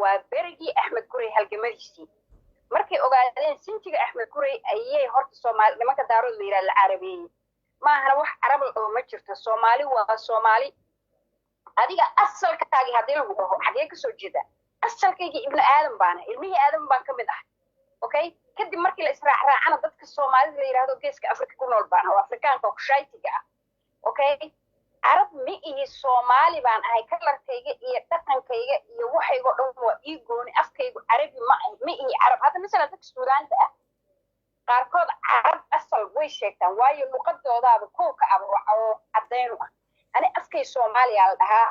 waa berigii axmed gurey halgamadiisii markay ogaadeen sinjiga axmed gurey ayay horta soomaali nimanka daarood la yidhahdo la carabeeyey maahana wax carab oo ma jirto soomaali waa soomaali adiga asalkaagii haddii lagu dhaho xagee ka soo jeeda asalkaygii ibnu aadan baana ilmihii aadan baan ka mid ah okay kadib markii la israacraacana dadka soomaalida la yidhaahdo geeska afrika ku nool baana oo afrikaanka oo kushaytiga ah okay carab ma ihi soomaali baan ahay kalarkayga iyo dhaqankayga iyo waxaygo dhan waa ii gooni afkaygu carabi ma ihi carab hadda masalan dadka suudaanta ah qaarkood carab asal way sheegtaan waayo luqadoodaaba kow ka aba oo caddaynu ah ani afkay soomaaliya la dhahaa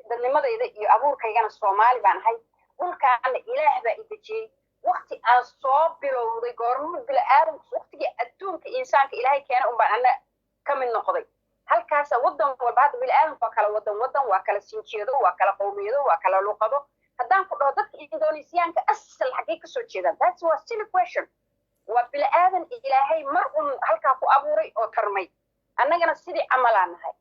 dadnimadayda iyo abuurkaygana soomaali baan ahay dhulkaana ilaah baa i dejiyey waqti aan soo bilowday goormada bili-aadanku waqtigii adduunka insaanka ilaahay keena un baan ana ka mid noqday halkaasa waddan walba hadda bili-aadanku waa kala waddan waa kala sinjeedo waa kala qowmiyado waa kala luqado haddaan ku dhaho dadka indonesiyaanka asal xaggay ka soo jeedaan that's was silly question waa bili-aadan ilaahay mar un halkaa ku abuuray oo tarmay annagana sidii camalaan nahay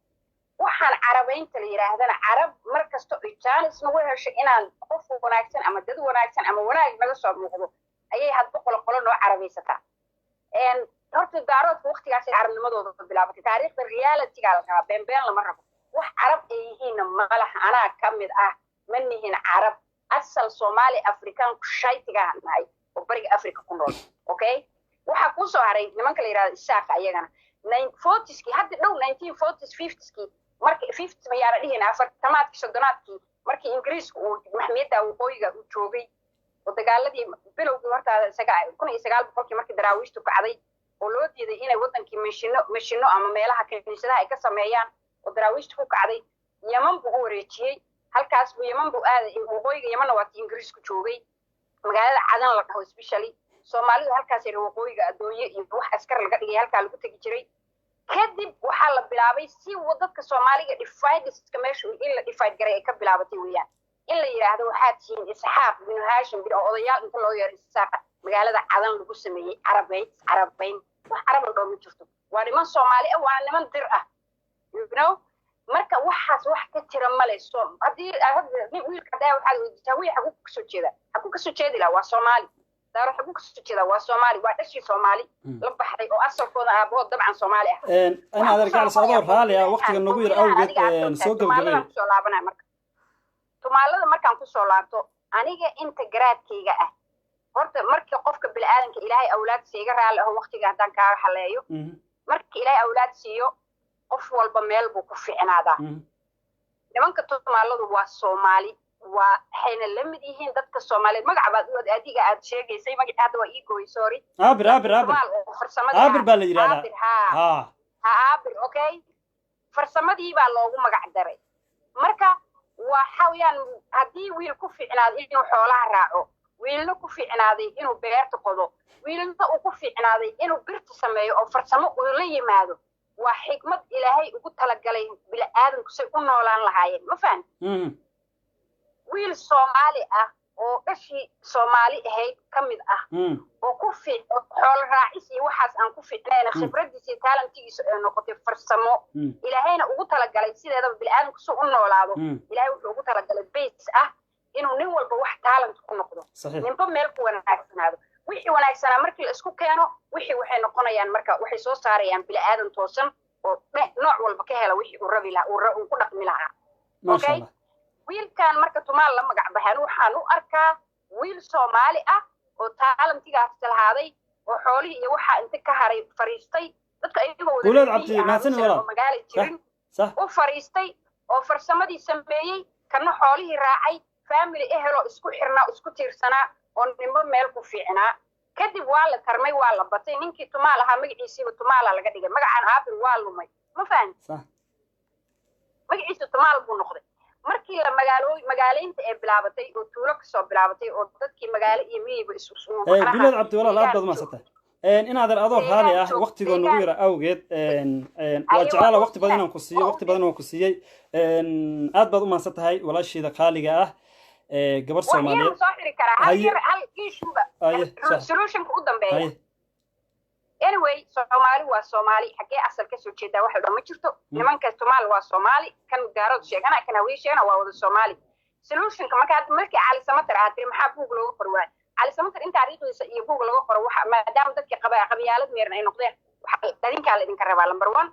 waxaan carabaynta la yidhaahdana carab mar kasta oy jaanis nagu hesho inaan qof wanaagsan ama dad wanaagsan ama wanaag naga soo muuqdo ayay hadba qolo noo carabaysataa horta daaroodka waqtigaasay carabnimadooda bilaabatay taariikhda realitygaa la rabaa beenbeen lama rabo wax carab ay yihiinna malaha anaa ka mid ah ma nihin carab asal soomaali afrikaan kushaytigaa nahay oo bariga africa ku nool okay waxaa kuu soo haray nimanka la yidhahdo isaaqa ayagana 40skii hadda dhow 1940s 50skii marka 50 mayaana dhihin afartamaadkii soddonaadkii markii ingiriiska uu maxmiyadda waqooyiga uu joogay oo dagaaladii bilowgii hortaada isaga 1900 markii daraawiishtu kacday oo loo diiday inay waddankii mashino ama meelaha kiniisadaha ay ka sameeyaan oo daraawiishtu ku kacday yaman buu u wareejiyey halkaas buu yaman buu aaday waqooyiga yamanna waa tii ingiriisku joogay magaalada cadan la dhaho especially soomaalidu halkaasay waqooyiga addoonye iyo wax askar laga dhigay halkaa lagu tegi jiray kadib waxaa la bilaabay si dadka soomaaliga dividska meesha in la divide garay ay ka bilaabatay weeyaan in la yidhaahdo waxaa tihiin isxaaq binu haashim oo odayaal inta loo yeero isxaaqa magaalada cadan lagu sameeyey carabayn wax carab la dhoo ma jirto waa niman soomaali ah waa niman dir ah you know marka waxaas wax ka jira male haddii wiilka hadaa waxaad weydiisaa wiil xaguu kasoo jeeda xaguu kasoo jeedi laha waa soomaali daaro xaguu kasoo jeeda waa soomaali waa dhashii soomaali la baxday oo asalkooda aabahood dabcan soomaali ah ana adeergaal sadoo raali ah waqtiga nagu yar awgeed soo gabagabay soo laabanay marka tumaalada markaan ku soo laabto aniga inta garaadkayga ah horta markii qofka bili-aadanka ilaahay awlaad siiga raali ah waqtiga haddaan kaaga haleeyo markii ilaahay awlaad siiyo qof walba meel buu ku fiicnaadaa nimanka tumaaladu waa soomaali waxayna la mid yihiin dadka soomaaliyeed magacabaad adiga aad sheegaysay magaca hadda waa ii gooy sorry abir baa la yidhahdaa abir okay farsamadii baa loogu magac daray marka waxa weeyaan haddii wiil ku fiicnaaday inuu xoolaha raaco wiilna ku fiicnaaday inuu beerta qodo wiilna uu ku fiicnaaday inuu birta sameeyo oo farsamo uu la yimaado waa xikmad ilaahay ugu talagalay bili-aadanku say u noolaan lahaayeen ma fahan wiil soomaali ah oo dhashii soomaali ahayd ka mid ah oo ku xoolo raacis iyo waxaas aan ku fiicnayna khibraddiisa iyo taalantigiisa ee noqotay farsamo ilaahayna ugu talagalay sideedaba bili-aadanku si u noolaado ilaahay wuxuu ugu talagalay base ah inuu nin walba wax talent ku noqdo صحيح ninba meel ku wanaagsanaado wixii wanaagsanaa markii la isku keeno wixii waxay noqonayaan marka waxay soo saarayaan bini'aadan toosan oo nooc walba ka hela wixii uu rabi lahaa uu ku dhaqmi lahaa ما شاء الله wiilkan marka tumaal la magac baxay waxaan u arkaa wiil Soomaali ah oo talentigaas lahaaday oo xoolihii iyo waxa inta ka haray fariistay dadka ayagoo wada ولاد عبدي ما سن ولا magaalo jirin صح u fariistay oo farsamadii sameeyay kana xoolihii raacay family ehelo isku xirnaa isku tiirsanaa oo nimba meel ku fiicnaa kadib waa la tarmay waa la batay ninkii tumaal ahaa magaciisiiba tumaala laga dhigay magacaan aabir waa lumay ma fahant صح magaciisa tumaal buu noqday markii la magaaleynta ee bilaabatay oo tuulo ka soo bilaabatay oo dadkii magaalo iyo miyiba isu ولاد عبدي ولا لا أبد ما سته إن هذا الأدور هذه وقت يقول نغير أوجد وجعل وقت بدنا نقصيه وقت بدنا نقصيه أبد ما سته هاي ولا شيء ذا خالقة قبر سومالي هاي هل يشوف solution قدام بيه anyway Soomaali waa Soomaali xagee asal ka soo jeeda wax ma jirto nimanka Soomaali waa Soomaali kan gaarad sheegana kan weesheena waa wada Soomaali solution ka markii Cali Samatar aad maxaa buug looga qorwaa Cali Samatar inta taariikhdiisa iyo buug laga qoro waxa maadaama dadka qabyaalad meeran ay noqdeen waxa dadinka la idinka rabaa number 1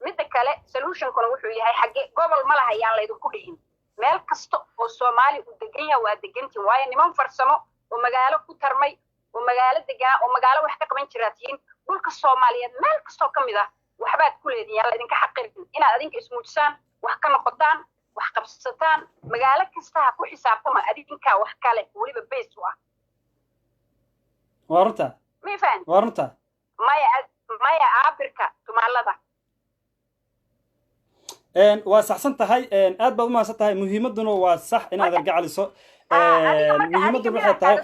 mid kale solution kuna wuxuu yahay xagee gobol ma laha yaan la idinku dhihin meel kasto oo Soomaali u degan yahay waa degantiin waayo niman farsamo oo magaalo ku tarmay oo magaalo degan oo magaalo wax ka qaban jiraatiin dhulka Soomaaliyeed meel kasto kamid ah waxbaad ku leedin yaa la idinka xaqiirin inaad adinka ismuujisaan wax ka noqotaan wax qabsataan magaalo kasta ku xisaabtama adinka wax kale waliba base ah warta ma fahant warta maya Afrika tumaalada waa saxsan tahay aad baad u mahadsan tahay muhiimaduna waa sax inaad argacaliso muhiimaddu waxay tahay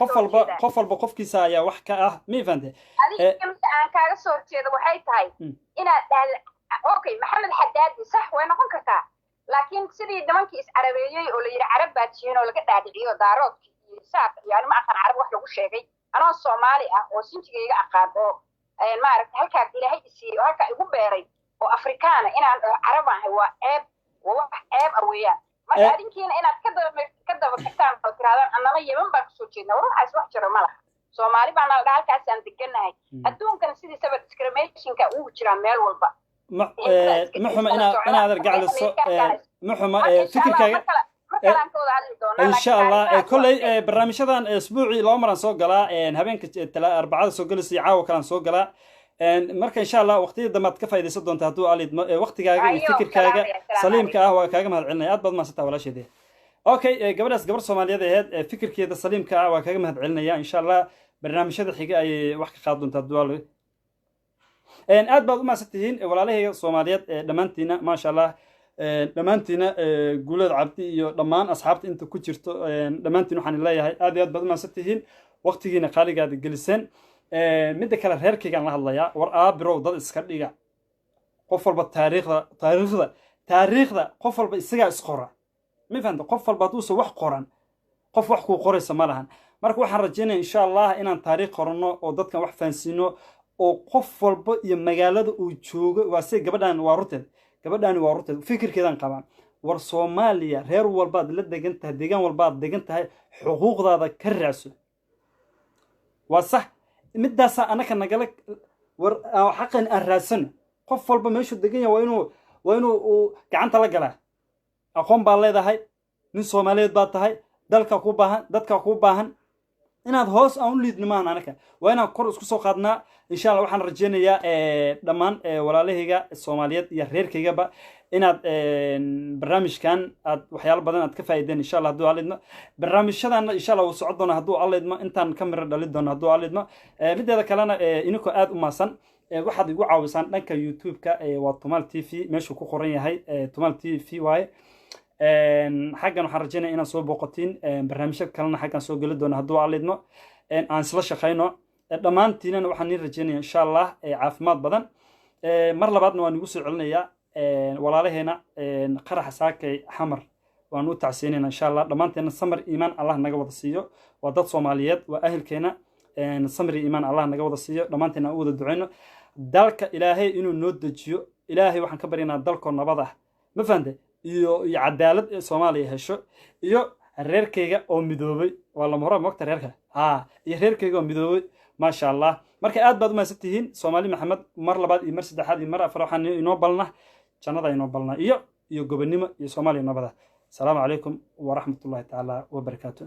qof walba qofkiisa ayaa wax ka ah ma fahante adiga aan kaaga soo jeedo waxay tahay inaad dhahdo okay maxamed xadaadi sax way noqon kartaa laakiin sidii nimankii is carabeeyay oo la yiri carab baad jiin oo laga dhaadhiciyo daaroodkii iyo saaq yani ma aqaan carab wax lagu sheegay anoo Soomaali ah oo sinjigayga aqaan oo ma aragtay halka ilaahay isiiyo halka igu beeray oo Afrikaana inaan carab ahay waa wax ceeb weeyaan marka adinkiina inaad ka daba tagtaan oo tiraadaan annaba Yemen baan ku soo jeednaa waxaas wax jiro ma laha Soomaali baan la halkaas aan deganahay adduunkan sidii sabab discriminationka uu jira meel walba ما حما أنا هذا رجع للص ما حما فكرك إن شاء الله كل برنامج هذا أسبوعي لو مرة سوق جلا هبين كتلا 4 سوق جلس يعاو كلام سوق جلا مركز إن شاء الله وقتي دمت كفاية إذا صدق أنت هتو على وقت كاجا فكر كاجا سليم كاهو كاجا مهل علنا أبد ما ستا ولا شيء ده أوكي قبل سوماليا ده فكر كذا سليم كاهو كاجا مهل علنا إن شاء الله برنامج هذا حقيقة وحكي خاض أنت هتو على aad baad u maasatihiin walaalahayga Soomaaliyeed dhamaantiina ma sha Allah dhamaantiina guulad cabdi iyo dhamaan asxaabta inta ku jirto dhamaantiin waxaan leeyahay aad iyo aad baad u maasatihiin waqtigiina qaaligaad geliseen mid kale reerkaygan la hadlayaa war aabirow dad iska dhiga qof walba taariikhda qof walba isaga isqora ma fahanto qof walba haduu soo wax qoran qof wax ku qoraysa ma lahan marka waxaan rajaynayaa insha Allah inaan taariikh qorno oo dadkan wax fahansiino oo qof walba iyo magaalada uu joogo waa si gabadhan waa ruteed fikirkeedan qabaan war Soomaaliya reer walbaad la degan tahay deegaan walbaad degan tahay xuquuqdaada ka raacso waa sax midaas anaka nagala war xaqan aan raadsan qof walba meeshu degan yahay waa inuu gacanta la galaa aqoon baa leedahay nin Soomaaliyeed baa tahay dadka ku baahan inaad hoos aan u liidnimaan anaka waa inaan kor isku soo qaadnaa insha Allah waxaan rajaynayaa dhamaan walaalahayga Soomaaliyeed iyo reerkaygaba inaad barnaamijkan aad waxyaalo badan aad ka faa'iideen insha Allah haduu aleedno barnaamijyadan insha Allah uu socod doona haduu aleedmo intaan kamera dhalin doona haduu aleedmo mideeda kalena inako aad u maasan waxaad igu caawisaan dhanka YouTube-ka waa Tumal TV meeshu ku qoran yahay Tumal TV waaye xaggan waxaan rajaynayaa inaan soo booqatiin barnaamijyo kalena xaggan soo gali doona haduu aleedmo aan isla shaqeyno dhamaantiina waxaan idin rajaynayaa insha Allah caafimaad badan mar labaadna waan igu soo celinayaa walaalaheena qarax saakay xamar waan u tacsiinayna insha Allah dhamaanteena samir iimaan Allah naga wada siiyo waa dad Soomaaliyeed waa ahlkeena samir iimaan Allah naga wada siiyo dhamaanteena u wada duceyno dalka Ilaahay inuu noo dejiyo Ilaahay waxaan ka baryaynaa dalko nabad ah ma fahanteen iyo cadaalad Soomaaliya hesho iyo reerkayga oo midoobay waa lama hore moogta reerka iyo reerkayga oo midoobay maasha allah marka aad baad u mahadsan tihiin soomaali maxamed mar labaad iyo mar saddexaad iyo mar afar waxaan inoo balna jannada inoo balna iyo gobonimo iyo soomaaliya nabada asalaamu calaykum waraxmatullahi tacaala wabarakaatu